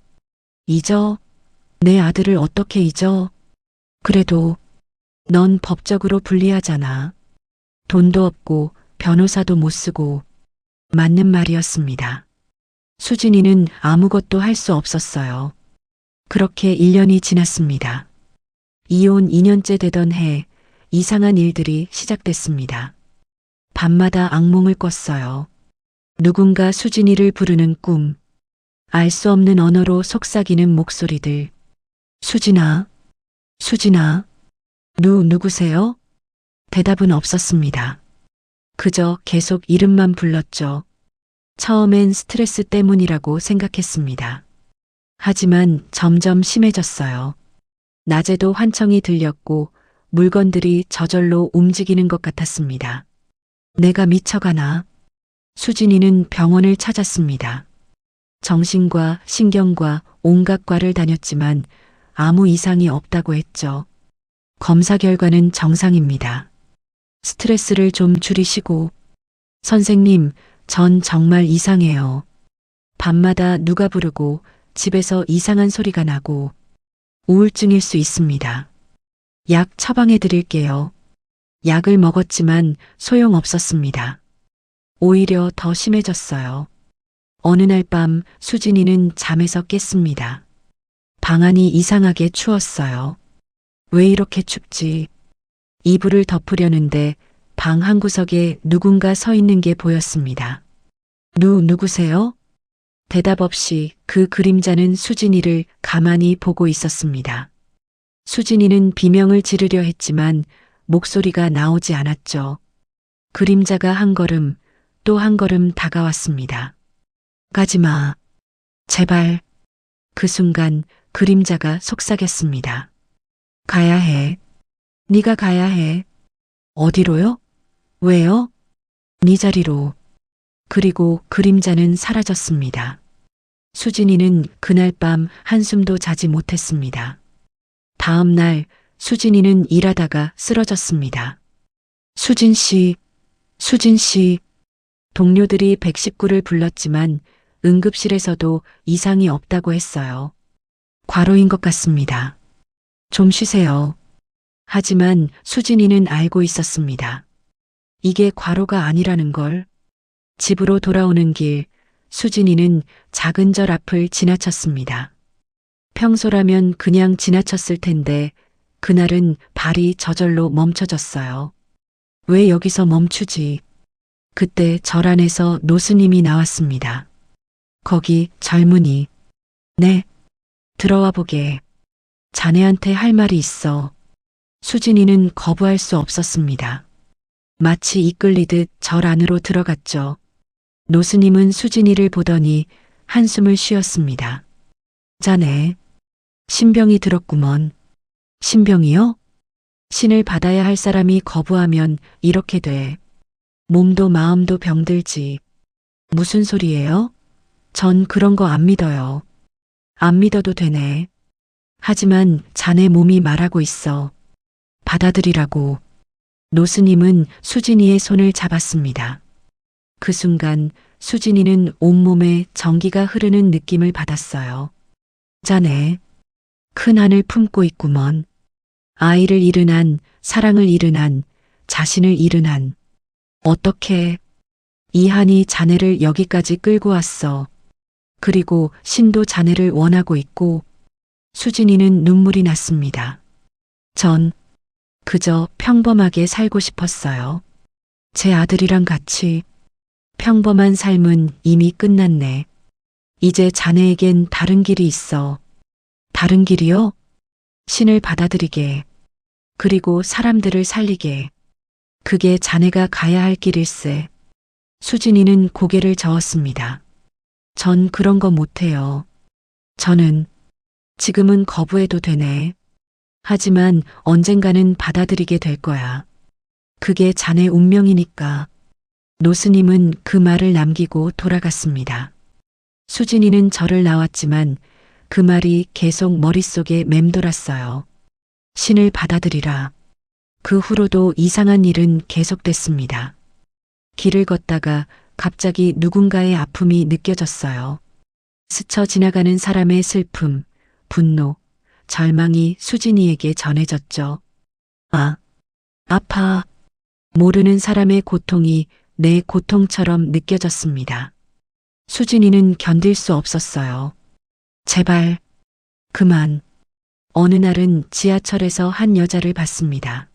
잊어? 내 아들을 어떻게 잊어? 그래도 넌 법적으로 불리하잖아. 돈도 없고 변호사도 못 쓰고. 맞는 말이었습니다. 수진이는 아무것도 할 수 없었어요. 그렇게 1년이 지났습니다. 이혼 2년째 되던 해 이상한 일들이 시작됐습니다. 밤마다 악몽을 꿨어요. 누군가 수진이를 부르는 꿈, 알 수 없는 언어로 속삭이는 목소리들. 수진아, 수진아, 누구세요? 대답은 없었습니다. 그저 계속 이름만 불렀죠. 처음엔 스트레스 때문이라고 생각했습니다. 하지만 점점 심해졌어요. 낮에도 환청이 들렸고 물건들이 저절로 움직이는 것 같았습니다. 내가 미쳐가나? 수진이는 병원을 찾았습니다. 정신과 신경과 온갖 과를 다녔지만 아무 이상이 없다고 했죠. 검사 결과는 정상입니다. 스트레스를 좀 줄이시고. 선생님, 전 정말 이상해요. 밤마다 누가 부르고 집에서 이상한 소리가 나고. 우울증일 수 있습니다. 약 처방해 드릴게요. 약을 먹었지만 소용없었습니다. 오히려 더 심해졌어요. 어느 날 밤 수진이는 잠에서 깼습니다. 방 안이 이상하게 추웠어요. 왜 이렇게 춥지? 이불을 덮으려는데 방 한구석에 누군가 서 있는 게 보였습니다. 누구세요? 대답 없이 그 그림자는 수진이를 가만히 보고 있었습니다. 수진이는 비명을 지르려 했지만 목소리가 나오지 않았죠. 그림자가 한 걸음, 또 한 걸음 다가왔습니다. 가지마. 제발. 그 순간 그림자가 속삭였습니다. 가야 해. 네가 가야 해. 어디로요? 왜요? 네 자리로. 그리고 그림자는 사라졌습니다. 수진이는 그날 밤 한숨도 자지 못했습니다. 다음 날 수진이는 일하다가 쓰러졌습니다. 수진 씨, 수진 씨. 동료들이 119를 불렀지만 응급실에서도 이상이 없다고 했어요. 과로인 것 같습니다. 좀 쉬세요. 하지만 수진이는 알고 있었습니다. 이게 과로가 아니라는 걸. 집으로 돌아오는 길, 수진이는 작은 절 앞을 지나쳤습니다. 평소라면 그냥 지나쳤을 텐데 그날은 발이 저절로 멈춰졌어요. 왜 여기서 멈추지? 그때 절 안에서 노스님이 나왔습니다. 거기 젊은이. 네. 들어와 보게. 자네한테 할 말이 있어. 수진이는 거부할 수 없었습니다. 마치 이끌리듯 절 안으로 들어갔죠. 노스님은 수진이를 보더니 한숨을 쉬었습니다. 자네. 신병이 들었구먼. 신병이요? 신을 받아야 할 사람이 거부하면 이렇게 돼. 몸도 마음도 병들지. 무슨 소리예요? 전 그런 거 안 믿어요. 안 믿어도 되네. 하지만 자네 몸이 말하고 있어. 받아들이라고. 노스님은 수진이의 손을 잡았습니다. 그 순간 수진이는 온몸에 전기가 흐르는 느낌을 받았어요. 자네, 큰 한을 품고 있구먼. 아이를 잃은 한, 사랑을 잃은 한, 자신을 잃은 한. 어떻게 이 한이 자네를 여기까지 끌고 왔어. 그리고 신도 자네를 원하고 있고. 수진이는 눈물이 났습니다. 전 그저 평범하게 살고 싶었어요. 제 아들이랑 같이. 평범한 삶은 이미 끝났네. 이제 자네에겐 다른 길이 있어. 다른 길이요? 신을 받아들이게. 그리고 사람들을 살리게. 그게 자네가 가야 할 길일세. 수진이는 고개를 저었습니다. 전 그런 거 못해요. 저는 지금은 거부해도 되네. 하지만 언젠가는 받아들이게 될 거야. 그게 자네 운명이니까. 노스님은 그 말을 남기고 돌아갔습니다. 수진이는 절을 나왔지만 그 말이 계속 머릿속에 맴돌았어요. 신을 받아들이라. 그 후로도 이상한 일은 계속됐습니다. 길을 걷다가 갑자기 누군가의 아픔이 느껴졌어요. 스쳐 지나가는 사람의 슬픔, 분노, 절망이 수진이에게 전해졌죠. 아, 아파. 모르는 사람의 고통이 내 고통처럼 느껴졌습니다. 수진이는 견딜 수 없었어요. 제발, 그만. 어느 날은 지하철에서 한 여자를 봤습니다.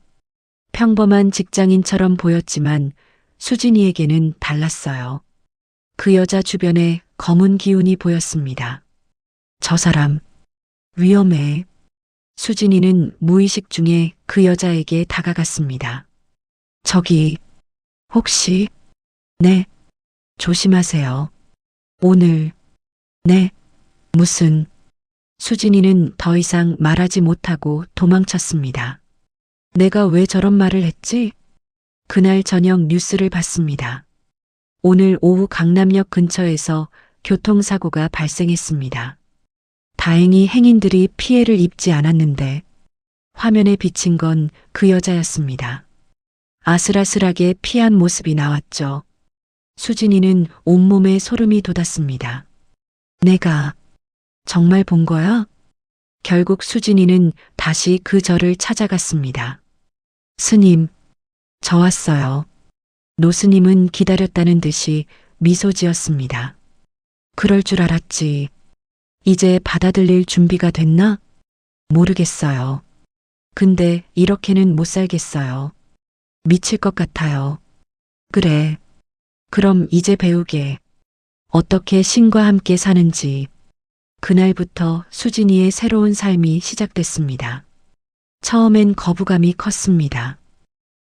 평범한 직장인처럼 보였지만 수진이에게는 달랐어요. 그 여자 주변에 검은 기운이 보였습니다. 저 사람, 위험해. 수진이는 무의식 중에 그 여자에게 다가갔습니다. 저기, 혹시, 네, 조심하세요. 오늘, 네, 무슨, 수진이는 더 이상 말하지 못하고 도망쳤습니다. 내가 왜 저런 말을 했지? 그날 저녁 뉴스를 봤습니다. 오늘 오후 강남역 근처에서 교통사고가 발생했습니다. 다행히 행인들이 피해를 입지 않았는데 화면에 비친 건 그 여자였습니다. 아슬아슬하게 피한 모습이 나왔죠. 수진이는 온몸에 소름이 돋았습니다. 내가 정말 본 거야? 결국 수진이는 다시 그 절을 찾아갔습니다. 스님, 저 왔어요. 노스님은 기다렸다는 듯이 미소 지었습니다. 그럴 줄 알았지. 이제 받아들일 준비가 됐나? 모르겠어요. 근데 이렇게는 못 살겠어요. 미칠 것 같아요. 그래. 그럼 이제 배우게. 어떻게 신과 함께 사는지. 그날부터 수진이의 새로운 삶이 시작됐습니다. 처음엔 거부감이 컸습니다.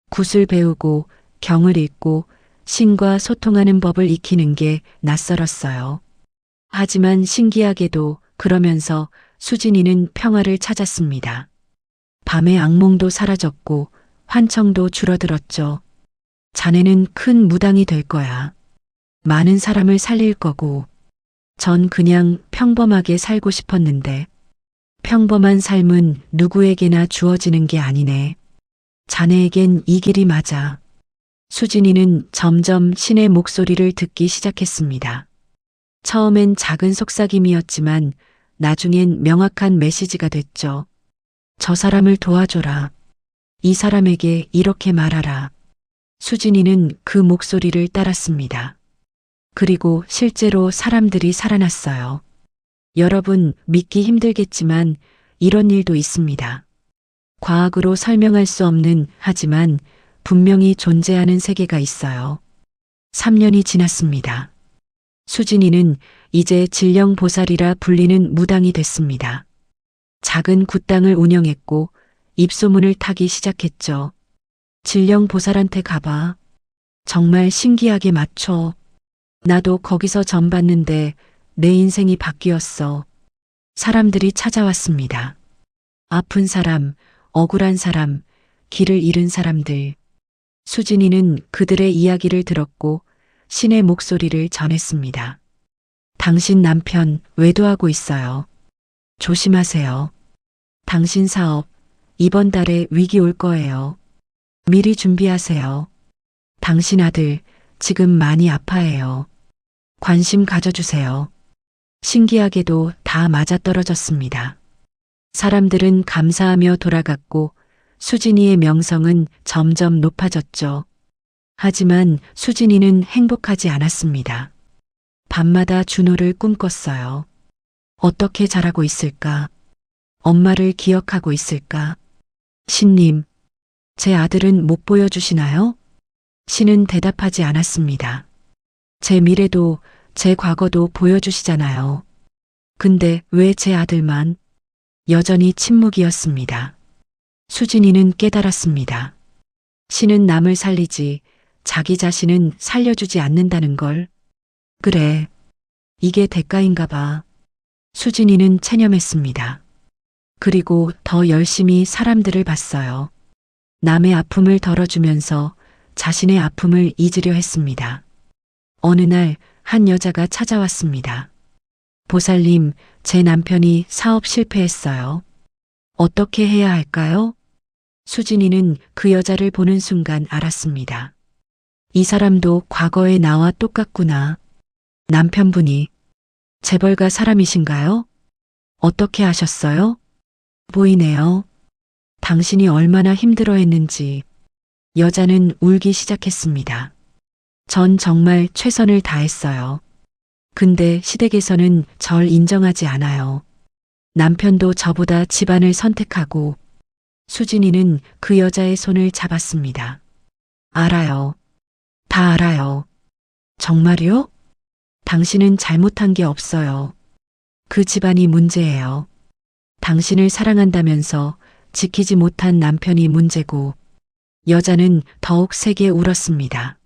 굿을 배우고 경을 읽고 신과 소통하는 법을 익히는 게 낯설었어요. 하지만 신기하게도 그러면서 수진이는 평화를 찾았습니다. 밤의 악몽도 사라졌고 환청도 줄어들었죠. 자네는 큰 무당이 될 거야. 많은 사람을 살릴 거고. 전 그냥 평범하게 살고 싶었는데 평범한 삶은 누구에게나 주어지는 게 아니네. 자네에겐 이 길이 맞아. 수진이는 점점 신의 목소리를 듣기 시작했습니다. 처음엔 작은 속삭임이었지만 나중엔 명확한 메시지가 됐죠. 저 사람을 도와줘라. 이 사람에게 이렇게 말하라. 수진이는 그 목소리를 따랐습니다. 그리고 실제로 사람들이 살아났어요. 여러분, 믿기 힘들겠지만 이런 일도 있습니다. 과학으로 설명할 수 없는, 하지만 분명히 존재하는 세계가 있어요. 3년이 지났습니다. 수진이는 이제 진령보살이라 불리는 무당이 됐습니다. 작은 굿당을 운영했고 입소문을 타기 시작했죠. 진령보살한테 가봐. 정말 신기하게 맞춰. 나도 거기서 점 봤는데 내 인생이 바뀌었어. 사람들이 찾아왔습니다. 아픈 사람, 억울한 사람, 길을 잃은 사람들. 수진이는 그들의 이야기를 들었고 신의 목소리를 전했습니다. 당신 남편 외도하고 있어요. 조심하세요. 당신 사업 이번 달에 위기 올 거예요. 미리 준비하세요. 당신 아들 지금 많이 아파해요. 관심 가져주세요. 신기하게도 다 맞아떨어졌습니다. 사람들은 감사하며 돌아갔고 수진이의 명성은 점점 높아졌죠. 하지만 수진이는 행복하지 않았습니다. 밤마다 준호를 꿈꿨어요. 어떻게 자라고 있을까? 엄마를 기억하고 있을까? 신님, 제 아들은 못 보여주시나요? 신은 대답하지 않았습니다. 제 미래도 제 과거도 보여주시잖아요. 근데 왜 제 아들만? 여전히 침묵이었습니다. 수진이는 깨달았습니다. 신은 남을 살리지 자기 자신은 살려주지 않는다는 걸. 그래, 이게 대가인가 봐. 수진이는 체념했습니다. 그리고 더 열심히 사람들을 봤어요. 남의 아픔을 덜어주면서 자신의 아픔을 잊으려 했습니다. 어느 날 한 여자가 찾아왔습니다. 보살님, 제 남편이 사업 실패했어요. 어떻게 해야 할까요? 수진이는 그 여자를 보는 순간 알았습니다. 이 사람도 과거의 나와 똑같구나. 남편분이 재벌가 사람이신가요? 어떻게 아셨어요? 보이네요. 당신이 얼마나 힘들어했는지. 여자는 울기 시작했습니다. 전 정말 최선을 다했어요. 근데 시댁에서는 절 인정하지 않아요. 남편도 저보다 집안을 선택하고. 수진이는 그 여자의 손을 잡았습니다. 알아요. 다 알아요. 정말요? 당신은 잘못한 게 없어요. 그 집안이 문제예요. 당신을 사랑한다면서 지키지 못한 남편이 문제고. 여자는 더욱 세게 울었습니다.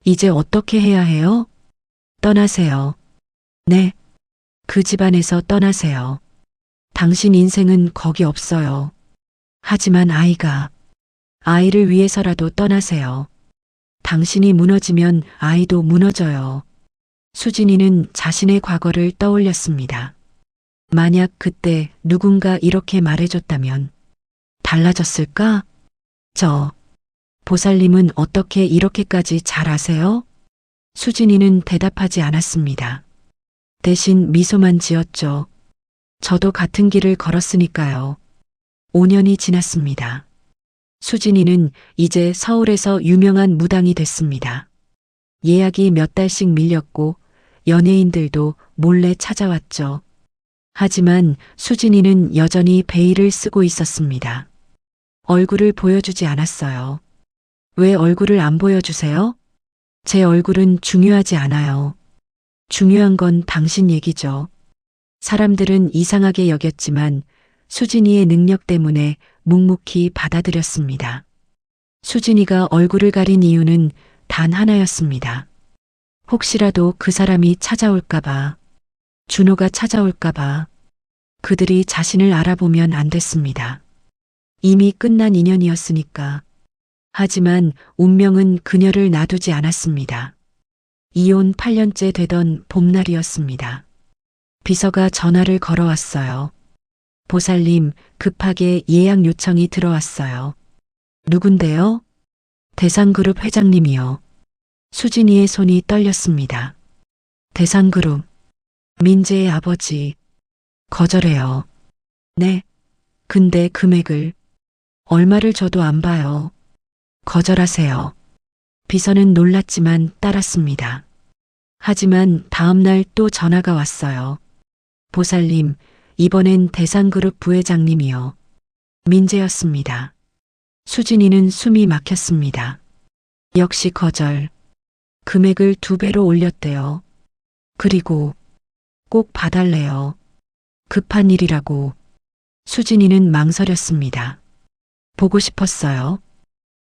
이제 어떻게 해야 해요? 떠나세요. 네. 그 집안에서 떠나세요. 당신 인생은 거기 없어요. 하지만 아이를 위해서라도 떠나세요. 당신이 무너지면 아이도 무너져요. 수진이는 자신의 과거를 떠올렸습니다. 만약 그때 누군가 이렇게 말해줬다면 달라졌을까? 보살님은 어떻게 이렇게까지 잘 아세요? 수진이는 대답하지 않았습니다. 대신 미소만 지었죠. 저도 같은 길을 걸었으니까요. 5년이 지났습니다. 수진이는 이제 서울에서 유명한 무당이 됐습니다. 예약이 몇 달씩 밀렸고 연예인들도 몰래 찾아왔죠. 하지만 수진이는 여전히 베일을 쓰고 있었습니다. 얼굴을 보여주지 않았어요. 왜 얼굴을 안 보여주세요? 제 얼굴은 중요하지 않아요. 중요한 건 당신 얘기죠. 사람들은 이상하게 여겼지만 수진이의 능력 때문에 묵묵히 받아들였습니다. 수진이가 얼굴을 가린 이유는 단 하나였습니다. 혹시라도 그 사람이 찾아올까봐, 준호가 찾아올까봐. 그들이 자신을 알아보면 안 됐습니다. 이미 끝난 인연이었으니까. 하지만 운명은 그녀를 놔두지 않았습니다. 이혼 8년째 되던 봄날이었습니다. 비서가 전화를 걸어왔어요. 보살님, 급하게 예약 요청이 들어왔어요. 누군데요? 대상그룹 회장님이요. 수진이의 손이 떨렸습니다. 대상그룹, 민재의 아버지. 거절해요. 네. 근데 금액을 얼마를 줘도 안 봐요. 거절하세요. 비서는 놀랐지만 따랐습니다. 하지만 다음 날 또 전화가 왔어요. 보살님, 이번엔 대상그룹 부회장님이요. 민재였습니다. 수진이는 숨이 막혔습니다. 역시 거절. 금액을 2배로 올렸대요. 그리고 꼭 봐달래요. 급한 일이라고. 수진이는 망설였습니다. 보고 싶었어요.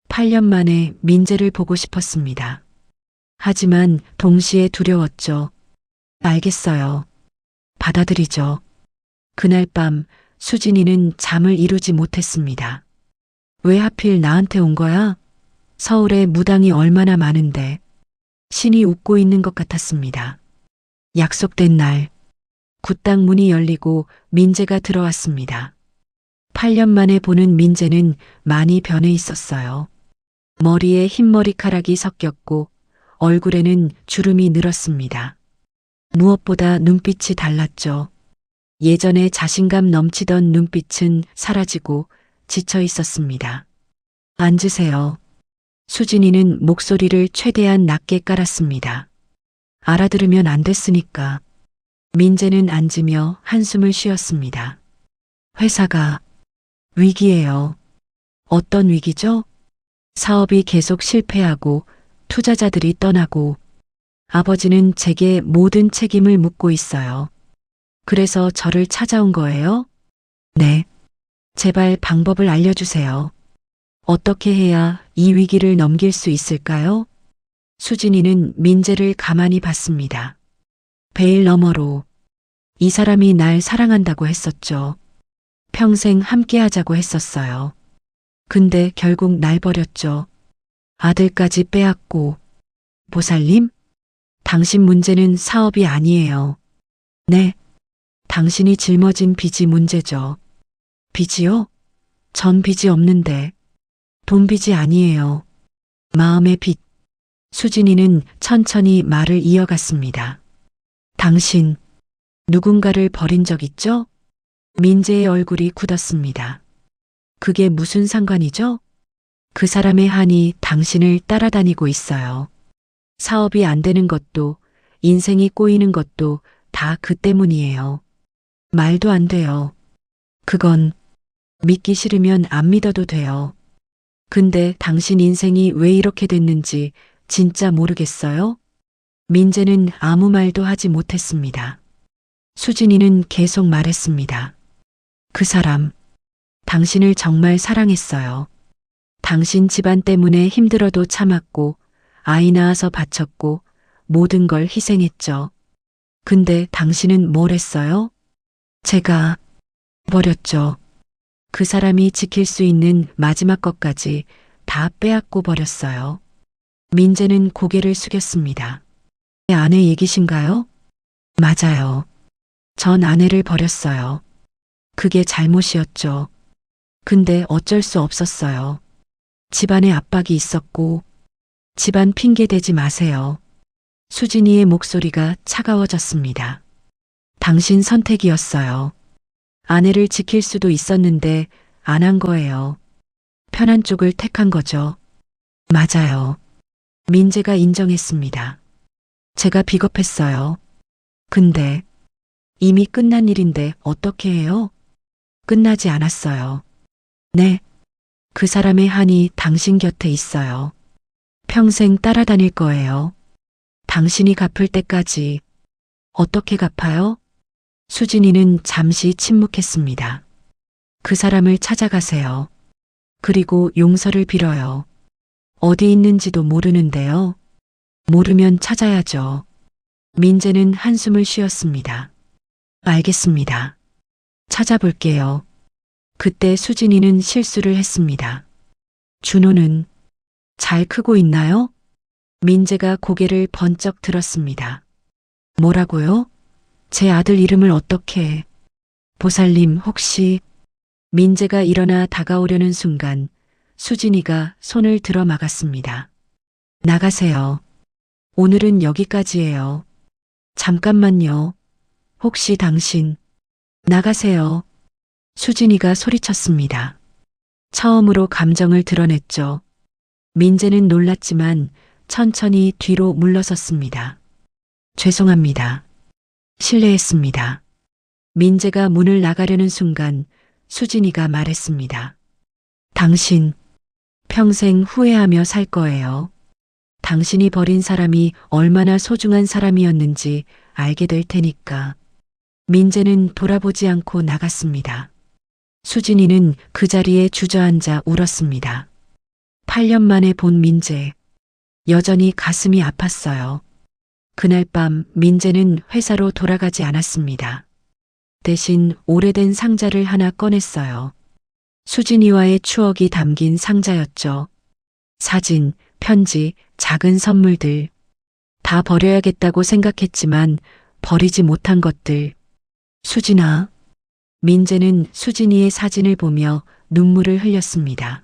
8년 만에 민재를 보고 싶었습니다. 하지만 동시에 두려웠죠. 알겠어요. 받아들이죠. 그날 밤 수진이는 잠을 이루지 못했습니다. 왜 하필 나한테 온 거야? 서울에 무당이 얼마나 많은데. 신이 웃고 있는 것 같았습니다. 약속된 날, 굿당 문이 열리고 민재가 들어왔습니다. 8년 만에 보는 민재는 많이 변해 있었어요. 머리에 흰 머리카락이 섞였고 얼굴에는 주름이 늘었습니다. 무엇보다 눈빛이 달랐죠. 예전에 자신감 넘치던 눈빛은 사라지고 지쳐 있었습니다. 앉으세요. 수진이는 목소리를 최대한 낮게 깔았습니다. 알아들으면 안 됐으니까. 민재는 앉으며 한숨을 쉬었습니다. 회사가 위기예요. 어떤 위기죠? 사업이 계속 실패하고 투자자들이 떠나고 아버지는 제게 모든 책임을 묻고 있어요. 그래서 저를 찾아온 거예요? 네. 제발 방법을 알려주세요. 어떻게 해야 이 위기를 넘길 수 있을까요? 수진이는 민재를 가만히 봤습니다. 베일 너머로 이 사람이 날 사랑한다고 했었죠. 평생 함께 하자고 했었어요. 근데 결국 날 버렸죠. 아들까지 빼앗고. 보살님? 당신 문제는 사업이 아니에요. 네. 당신이 짊어진 빚이 문제죠. 빚이요? 전 빚이 없는데. 돈 빚이 아니에요. 마음의 빚. 수진이는 천천히 말을 이어갔습니다. 당신, 누군가를 버린 적 있죠? 민재의 얼굴이 굳었습니다. 그게 무슨 상관이죠? 그 사람의 한이 당신을 따라다니고 있어요. 사업이 안 되는 것도, 인생이 꼬이는 것도 다 그 때문이에요. 말도 안 돼요. 그건 믿기 싫으면 안 믿어도 돼요. 근데 당신 인생이 왜 이렇게 됐는지 진짜 모르겠어요? 민재는 아무 말도 하지 못했습니다. 수진이는 계속 말했습니다. 그 사람, 당신을 정말 사랑했어요. 당신 집안 때문에 힘들어도 참았고, 아이 낳아서 바쳤고, 모든 걸 희생했죠. 근데 당신은 뭘 했어요? 제가 버렸죠. 그 사람이 지킬 수 있는 마지막 것까지 다 빼앗고 버렸어요. 민재는 고개를 숙였습니다. 내 아내 얘기신가요? 맞아요. 전 아내를 버렸어요. 그게 잘못이었죠. 근데 어쩔 수 없었어요. 집안에 압박이 있었고, 집안 핑계 대지 마세요. 수진이의 목소리가 차가워졌습니다. 당신 선택이었어요. 아내를 지킬 수도 있었는데 안 한 거예요. 편한 쪽을 택한 거죠. 맞아요. 민재가 인정했습니다. 제가 비겁했어요. 근데 이미 끝난 일인데 어떻게 해요? 끝나지 않았어요. 네. 그 사람의 한이 당신 곁에 있어요. 평생 따라다닐 거예요. 당신이 갚을 때까지. 어떻게 갚아요? 수진이는 잠시 침묵했습니다. 그 사람을 찾아가세요. 그리고 용서를 빌어요. 어디 있는지도 모르는데요. 모르면 찾아야죠. 민재는 한숨을 쉬었습니다. 알겠습니다. 찾아볼게요. 그때 수진이는 실수를 했습니다. 준호는 잘 크고 있나요? 민재가 고개를 번쩍 들었습니다. 뭐라고요? 제 아들 이름을 어떻게... 보살님 혹시... 민재가 일어나 다가오려는 순간 수진이가 손을 들어 막았습니다. 나가세요. 오늘은 여기까지예요. 잠깐만요. 혹시 당신... 나가세요. 수진이가 소리쳤습니다. 처음으로 감정을 드러냈죠. 민재는 놀랐지만 천천히 뒤로 물러섰습니다. 죄송합니다. 실례했습니다. 민재가 문을 나가려는 순간 수진이가 말했습니다. 당신 평생 후회하며 살 거예요. 당신이 버린 사람이 얼마나 소중한 사람이었는지 알게 될 테니까. 민재는 돌아보지 않고 나갔습니다. 수진이는 그 자리에 주저앉아 울었습니다. 8년 만에 본 민재. 여전히 가슴이 아팠어요. 그날 밤 민재는 회사로 돌아가지 않았습니다. 대신 오래된 상자를 하나 꺼냈어요. 수진이와의 추억이 담긴 상자였죠. 사진, 편지, 작은 선물들. 다 버려야겠다고 생각했지만 버리지 못한 것들. 수진아. 민재는 수진이의 사진을 보며 눈물을 흘렸습니다.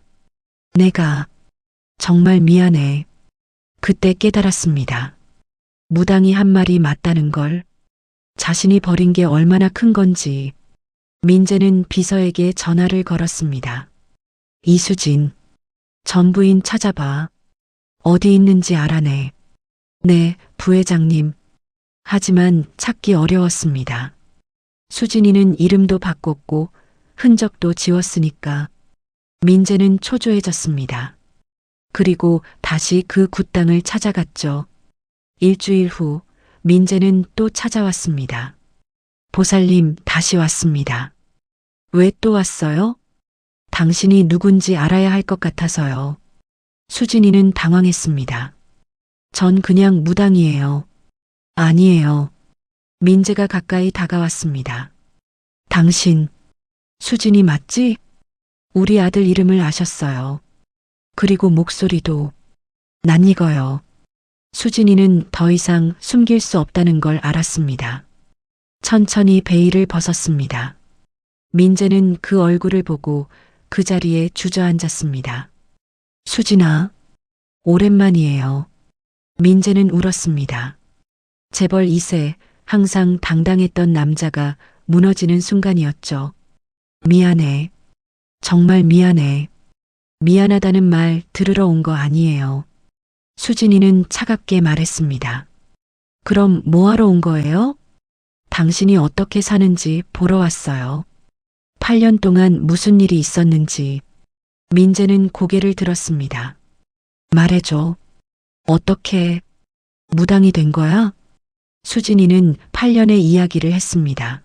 내가 정말 미안해. 그때 깨달았습니다. 무당이 한 말이 맞다는 걸. 자신이 버린 게 얼마나 큰 건지. 민재는 비서에게 전화를 걸었습니다. 이수진. 전 부인 찾아봐. 어디 있는지 알아내. 네, 부회장님. 하지만 찾기 어려웠습니다. 수진이는 이름도 바꿨고 흔적도 지웠으니까. 민재는 초조해졌습니다. 그리고 다시 그 굿당을 찾아갔죠. 일주일 후 민재는 또 찾아왔습니다. 보살님 다시 왔습니다. 왜 또 왔어요? 당신이 누군지 알아야 할 것 같아서요. 수진이는 당황했습니다. 전 그냥 무당이에요. 아니에요. 민재가 가까이 다가왔습니다. 당신, 수진이 맞지? 우리 아들 이름을 아셨어요. 그리고 목소리도. 낯익어요. 수진이는 더 이상 숨길 수 없다는 걸 알았습니다. 천천히 베일을 벗었습니다. 민재는 그 얼굴을 보고 그 자리에 주저앉았습니다. 수진아, 오랜만이에요. 민재는 울었습니다. 재벌 2세, 항상 당당했던 남자가 무너지는 순간이었죠. 미안해. 정말 미안해. 미안하다는 말 들으러 온 거 아니에요. 수진이는 차갑게 말했습니다. 그럼 뭐하러 온 거예요? 당신이 어떻게 사는지 보러 왔어요. 8년 동안 무슨 일이 있었는지. 민재는 고개를 들었습니다. 말해줘. 어떻게 무당이 된 거야? 수진이는 8년의 이야기를 했습니다.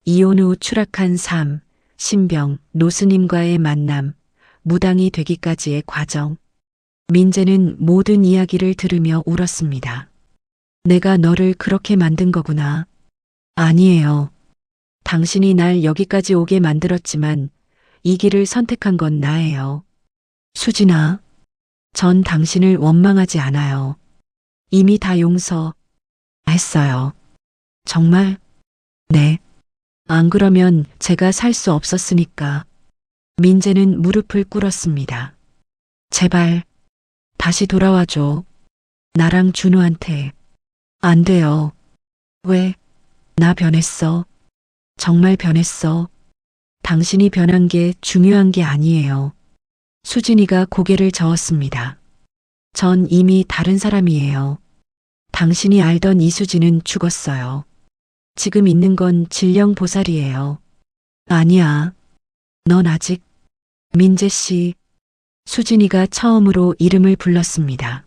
이혼 후 추락한 삶, 신병, 노스님과의 만남, 무당이 되기까지의 과정. 민재는 모든 이야기를 들으며 울었습니다. 내가 너를 그렇게 만든 거구나. 아니에요. 당신이 날 여기까지 오게 만들었지만 이 길을 선택한 건 나예요. 수진아, 전 당신을 원망하지 않아요. 이미 다 용서했어요. 정말? 네. 안 그러면 제가 살 수 없었으니까. 민재는 무릎을 꿇었습니다. 제발 다시 돌아와줘. 나랑 준호한테. 안 돼요. 왜? 나 변했어. 정말 변했어. 당신이 변한 게 중요한 게 아니에요. 수진이가 고개를 저었습니다. 전 이미 다른 사람이에요. 당신이 알던 이수진은 죽었어요. 지금 있는 건 진령보살이에요. 아니야. 넌 아직. 민재 씨. 수진이가 처음으로 이름을 불렀습니다.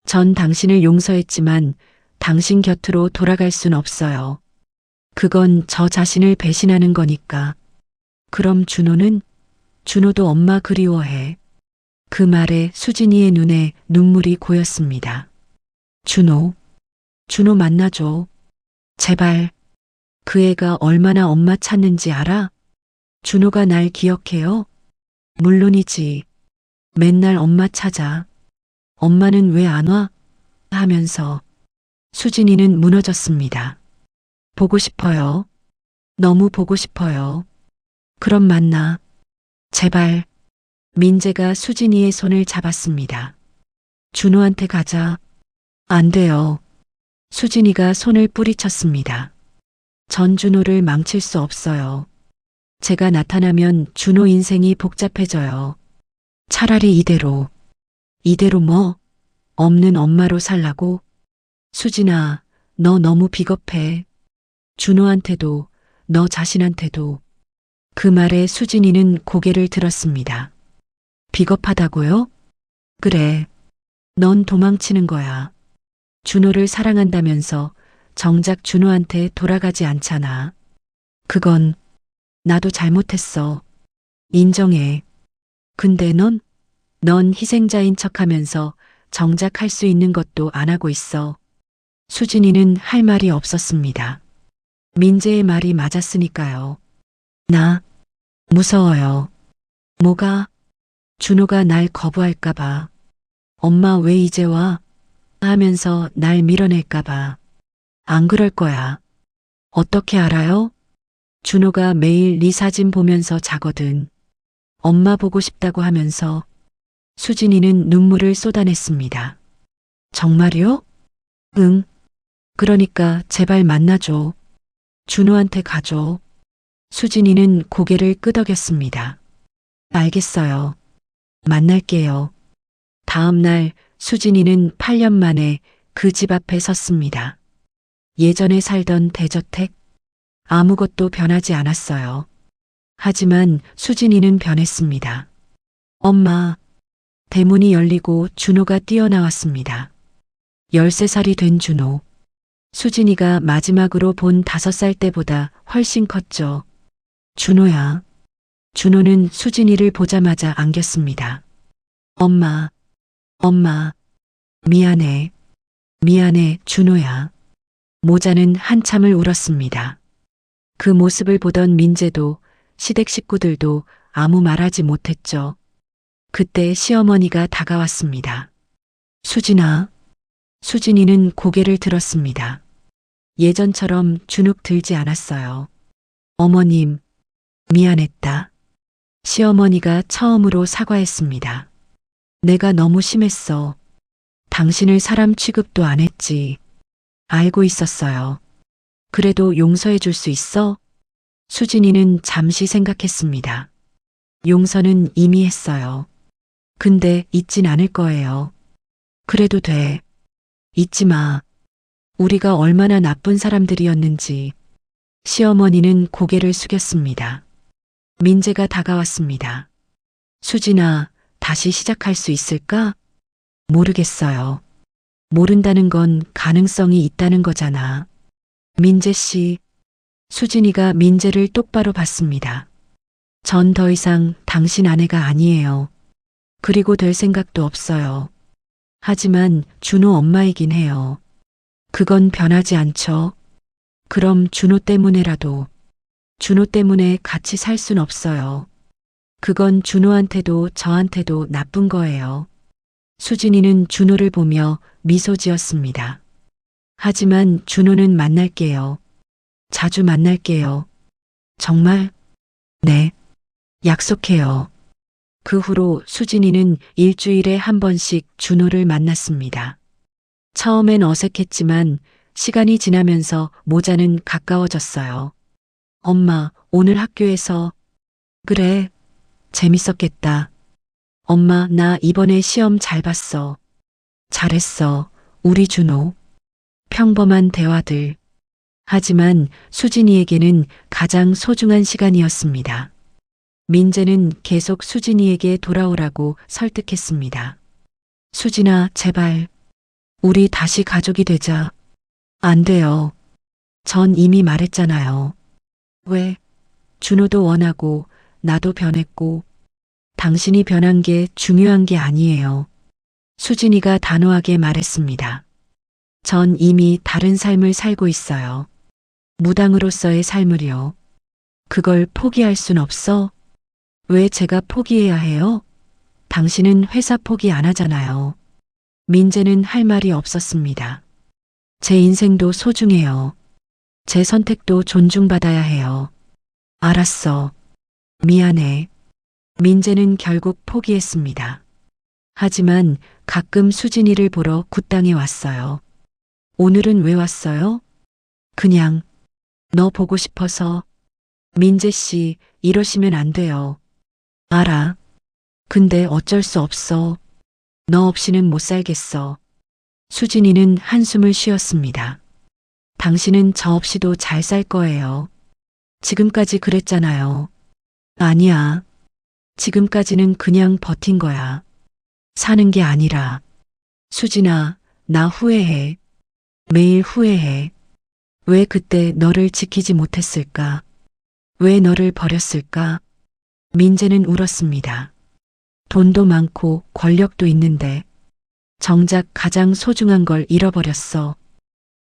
전 당신을 용서했지만 당신 곁으로 돌아갈 순 없어요. 그건 저 자신을 배신하는 거니까. 그럼 준호는? 준호도 엄마 그리워해. 그 말에 수진이의 눈에 눈물이 고였습니다. 준호. 준호 만나줘. 제발. 그 애가 얼마나 엄마 찾는지 알아? 준호가 날 기억해요? 물론이지. 맨날 엄마 찾아. 엄마는 왜 안 와? 하면서 수진이는 무너졌습니다. 보고 싶어요. 너무 보고 싶어요. 그럼 만나. 제발. 민재가 수진이의 손을 잡았습니다. 준호한테 가자. 안 돼요. 수진이가 손을 뿌리쳤습니다. 전 준호를 망칠 수 없어요. 제가 나타나면 준호 인생이 복잡해져요. 차라리 이대로. 이대로 뭐? 없는 엄마로 살라고? 수진아, 너 너무 비겁해. 준호한테도, 너 자신한테도. 그 말에 수진이는 고개를 들었습니다. 비겁하다고요? 그래. 넌 도망치는 거야. 준호를 사랑한다면서 정작 준호한테 돌아가지 않잖아. 그건 나도 잘못했어. 인정해. 근데 넌 희생자인 척하면서 정작 할 수 있는 것도 안 하고 있어. 수진이는 할 말이 없었습니다. 민재의 말이 맞았으니까요. 나 무서워요. 뭐가? 준호가 날 거부할까봐. 엄마 왜 이제 와? 하면서 날 밀어낼까봐. 안 그럴 거야. 어떻게 알아요? 준호가 매일 네 사진 보면서 자거든. 엄마 보고 싶다고 하면서 수진이는 눈물을 쏟아냈습니다. 정말요? 응. 그러니까 제발 만나줘. 준호한테 가줘. 수진이는 고개를 끄덕였습니다. 알겠어요. 만날게요. 다음 날 수진이는 8년 만에 그 집 앞에 섰습니다. 예전에 살던 대저택, 아무것도 변하지 않았어요. 하지만 수진이는 변했습니다. 엄마, 대문이 열리고 준호가 뛰어나왔습니다. 13살이 된 준호. 수진이가 마지막으로 본 5살 때보다 훨씬 컸죠. 준호야. 준호는 수진이를 보자마자 안겼습니다. 엄마, 엄마, 미안해. 미안해, 준호야. 모자는 한참을 울었습니다. 그 모습을 보던 민재도 시댁 식구들도 아무 말하지 못했죠. 그때 시어머니가 다가왔습니다. 수진아. 수진이는 고개를 들었습니다. 예전처럼 주눅 들지 않았어요. 어머님, 미안했다. 시어머니가 처음으로 사과했습니다. 내가 너무 심했어. 당신을 사람 취급도 안 했지. 알고 있었어요. 그래도 용서해 줄 수 있어? 수진이는 잠시 생각했습니다. 용서는 이미 했어요. 근데 잊진 않을 거예요. 그래도 돼. 잊지 마. 우리가 얼마나 나쁜 사람들이었는지. 시어머니는 고개를 숙였습니다. 민재가 다가왔습니다. 수진아, 다시 시작할 수 있을까? 모르겠어요. 모른다는 건 가능성이 있다는 거잖아. 민재 씨. 수진이가 민재를 똑바로 봤습니다. 전 더 이상 당신 아내가 아니에요. 그리고 될 생각도 없어요. 하지만 준호 엄마이긴 해요. 그건 변하지 않죠. 그럼 준호 때문에라도. 준호 때문에 같이 살 순 없어요. 그건 준호한테도 저한테도 나쁜 거예요. 수진이는 준호를 보며 미소 지었습니다. 하지만 준호는 만날게요. 자주 만날게요. 정말? 네. 약속해요. 그 후로 수진이는 일주일에 한 번씩 준호를 만났습니다. 처음엔 어색했지만 시간이 지나면서 모자는 가까워졌어요. 엄마, 오늘 학교에서. 그래, 재밌었겠다. 엄마, 나 이번에 시험 잘 봤어. 잘했어, 우리 준호. 평범한 대화들. 하지만 수진이에게는 가장 소중한 시간이었습니다. 민재는 계속 수진이에게 돌아오라고 설득했습니다. 수진아, 제발. 우리 다시 가족이 되자. 안 돼요. 전 이미 말했잖아요. 왜? 준호도 원하고 나도 변했고 당신이 변한 게 중요한 게 아니에요. 수진이가 단호하게 말했습니다. 전 이미 다른 삶을 살고 있어요. 무당으로서의 삶을요. 그걸 포기할 순 없어? 왜 제가 포기해야 해요? 당신은 회사 포기 안 하잖아요. 민재는 할 말이 없었습니다. 제 인생도 소중해요. 제 선택도 존중받아야 해요. 알았어. 미안해. 민재는 결국 포기했습니다. 하지만 가끔 수진이를 보러 굿당에 왔어요. 오늘은 왜 왔어요? 그냥 너 보고 싶어서. 민재 씨, 이러시면 안 돼요. 알아. 근데 어쩔 수 없어. 너 없이는 못 살겠어. 수진이는 한숨을 쉬었습니다. 당신은 저 없이도 잘 살 거예요. 지금까지 그랬잖아요. 아니야. 지금까지는 그냥 버틴 거야. 사는 게 아니라. 수진아, 나 후회해. 매일 후회해. 왜 그때 너를 지키지 못했을까? 왜 너를 버렸을까? 민재는 울었습니다. 돈도 많고 권력도 있는데 정작 가장 소중한 걸 잃어버렸어.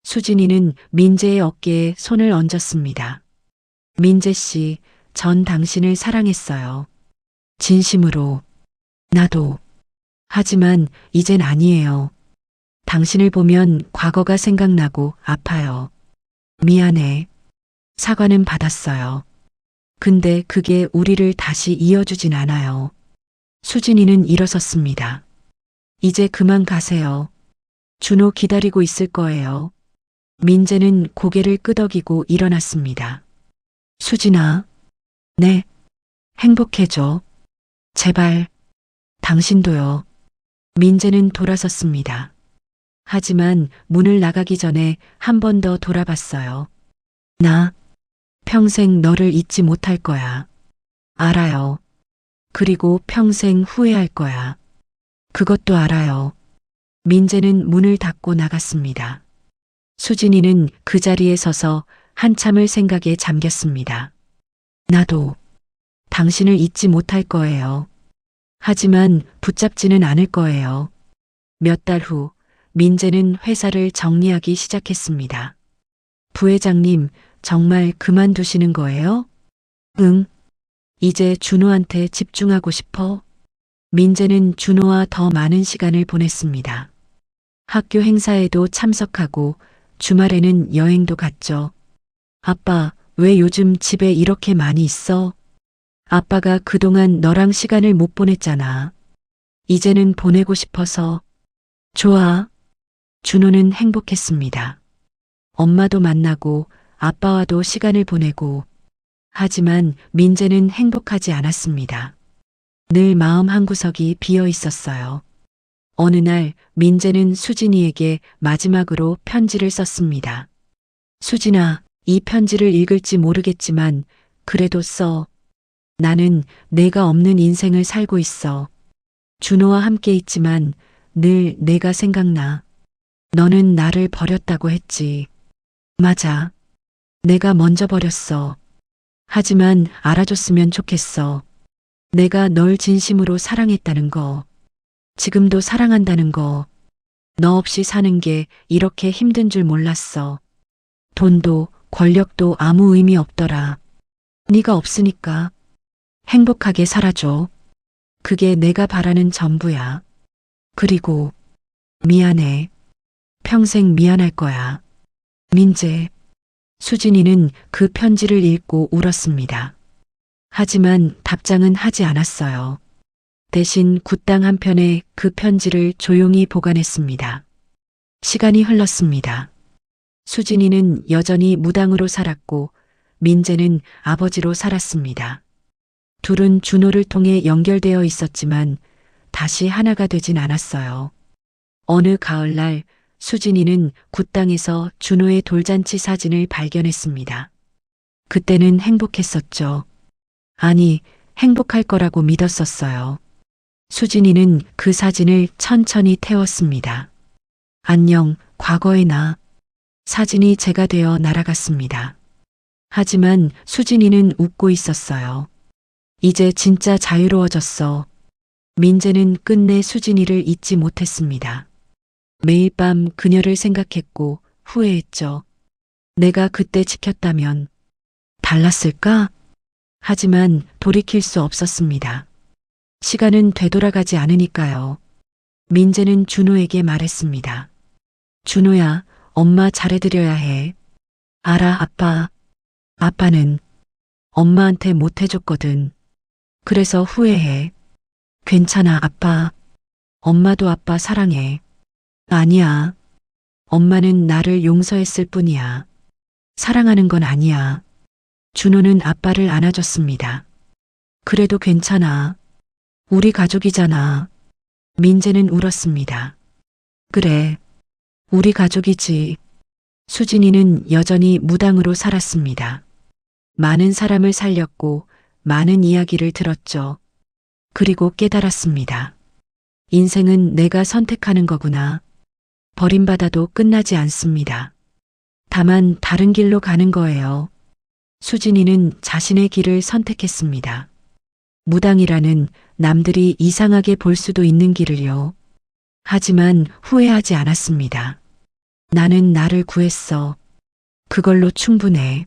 수진이는 민재의 어깨에 손을 얹었습니다. 민재 씨, 전 당신을 사랑했어요. 진심으로. 나도. 하지만 이젠 아니에요. 당신을 보면 과거가 생각나고 아파요. 미안해. 사과는 받았어요. 근데 그게 우리를 다시 이어주진 않아요. 수진이는 일어섰습니다. 이제 그만 가세요. 준호 기다리고 있을 거예요. 민재는 고개를 끄덕이고 일어났습니다. 수진아. 네. 행복해져. 제발. 당신도요. 민재는 돌아섰습니다. 하지만 문을 나가기 전에 한 번 더 돌아봤어요. 나 평생 너를 잊지 못할 거야. 알아요. 그리고 평생 후회할 거야. 그것도 알아요. 민재는 문을 닫고 나갔습니다. 수진이는 그 자리에 서서 한참을 생각에 잠겼습니다. 나도 당신을 잊지 못할 거예요. 하지만 붙잡지는 않을 거예요. 몇 달 후 민재는 회사를 정리하기 시작했습니다. 부회장님, 정말 그만두시는 거예요? 응. 이제 준호한테 집중하고 싶어. 민재는 준호와 더 많은 시간을 보냈습니다. 학교 행사에도 참석하고 주말에는 여행도 갔죠. 아빠, 왜 요즘 집에 이렇게 많이 있어? 아빠가 그동안 너랑 시간을 못 보냈잖아. 이제는 보내고 싶어서. 좋아. 준호는 행복했습니다. 엄마도 만나고 아빠와도 시간을 보내고. 하지만 민재는 행복하지 않았습니다. 늘 마음 한구석이 비어 있었어요. 어느 날 민재는 수진이에게 마지막으로 편지를 썼습니다. 수진아, 이 편지를 읽을지 모르겠지만 그래도 써. 나는 내가 없는 인생을 살고 있어. 준호와 함께 있지만 늘 내가 생각나. 너는 나를 버렸다고 했지. 맞아. 내가 먼저 버렸어. 하지만 알아줬으면 좋겠어. 내가 널 진심으로 사랑했다는 거. 지금도 사랑한다는 거. 너 없이 사는 게 이렇게 힘든 줄 몰랐어. 돈도 권력도 아무 의미 없더라. 네가 없으니까. 행복하게 살아줘. 그게 내가 바라는 전부야. 그리고 미안해. 평생 미안할 거야. 민재. 수진이는 그 편지를 읽고 울었습니다. 하지만 답장은 하지 않았어요. 대신 굿당 한편에 그 편지를 조용히 보관했습니다. 시간이 흘렀습니다. 수진이는 여전히 무당으로 살았고 민재는 아버지로 살았습니다. 둘은 준호를 통해 연결되어 있었지만 다시 하나가 되진 않았어요. 어느 가을날 수진이는 굿당에서 준호의 돌잔치 사진을 발견했습니다. 그때는 행복했었죠. 아니, 행복할 거라고 믿었었어요. 수진이는 그 사진을 천천히 태웠습니다. 안녕, 과거의 나. 사진이 제가 되어 날아갔습니다. 하지만 수진이는 웃고 있었어요. 이제 진짜 자유로워졌어. 민재는 끝내 수진이를 잊지 못했습니다. 매일 밤 그녀를 생각했고 후회했죠. 내가 그때 지켰다면 달랐을까? 하지만 돌이킬 수 없었습니다. 시간은 되돌아가지 않으니까요. 민재는 준호에게 말했습니다. 준호야, 엄마 잘해드려야 해. 알아, 아빠. 아빠는 엄마한테 못해줬거든. 그래서 후회해. 괜찮아, 아빠. 엄마도 아빠 사랑해. 아니야. 엄마는 나를 용서했을 뿐이야. 사랑하는 건 아니야. 준호는 아빠를 안아줬습니다. 그래도 괜찮아. 우리 가족이잖아. 민재는 울었습니다. 그래. 우리 가족이지. 수진이는 여전히 무당으로 살았습니다. 많은 사람을 살렸고 많은 이야기를 들었죠. 그리고 깨달았습니다. 인생은 내가 선택하는 거구나. 버림받아도 끝나지 않습니다. 다만 다른 길로 가는 거예요. 수진이는 자신의 길을 선택했습니다. 무당이라는 남들이 이상하게 볼 수도 있는 길을요. 하지만 후회하지 않았습니다. 나는 나를 구했어. 그걸로 충분해.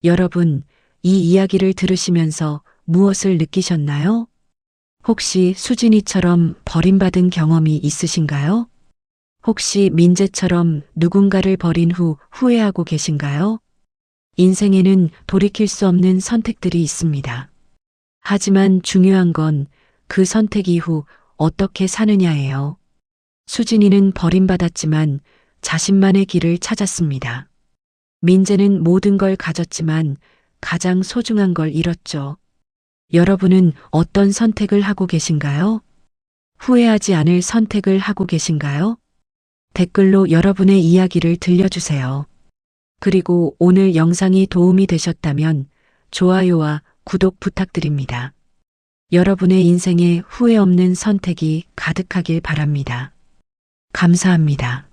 여러분, 이 이야기를 들으시면서 무엇을 느끼셨나요? 혹시 수진이처럼 버림받은 경험이 있으신가요? 혹시 민재처럼 누군가를 버린 후 후회하고 계신가요? 인생에는 돌이킬 수 없는 선택들이 있습니다. 하지만 중요한 건 그 선택 이후 어떻게 사느냐예요. 수진이는 버림받았지만 자신만의 길을 찾았습니다. 민재는 모든 걸 가졌지만 가장 소중한 걸 잃었죠. 여러분은 어떤 선택을 하고 계신가요? 후회하지 않을 선택을 하고 계신가요? 댓글로 여러분의 이야기를 들려주세요. 그리고 오늘 영상이 도움이 되셨다면 좋아요와 구독 부탁드립니다. 여러분의 인생에 후회 없는 선택이 가득하길 바랍니다. 감사합니다.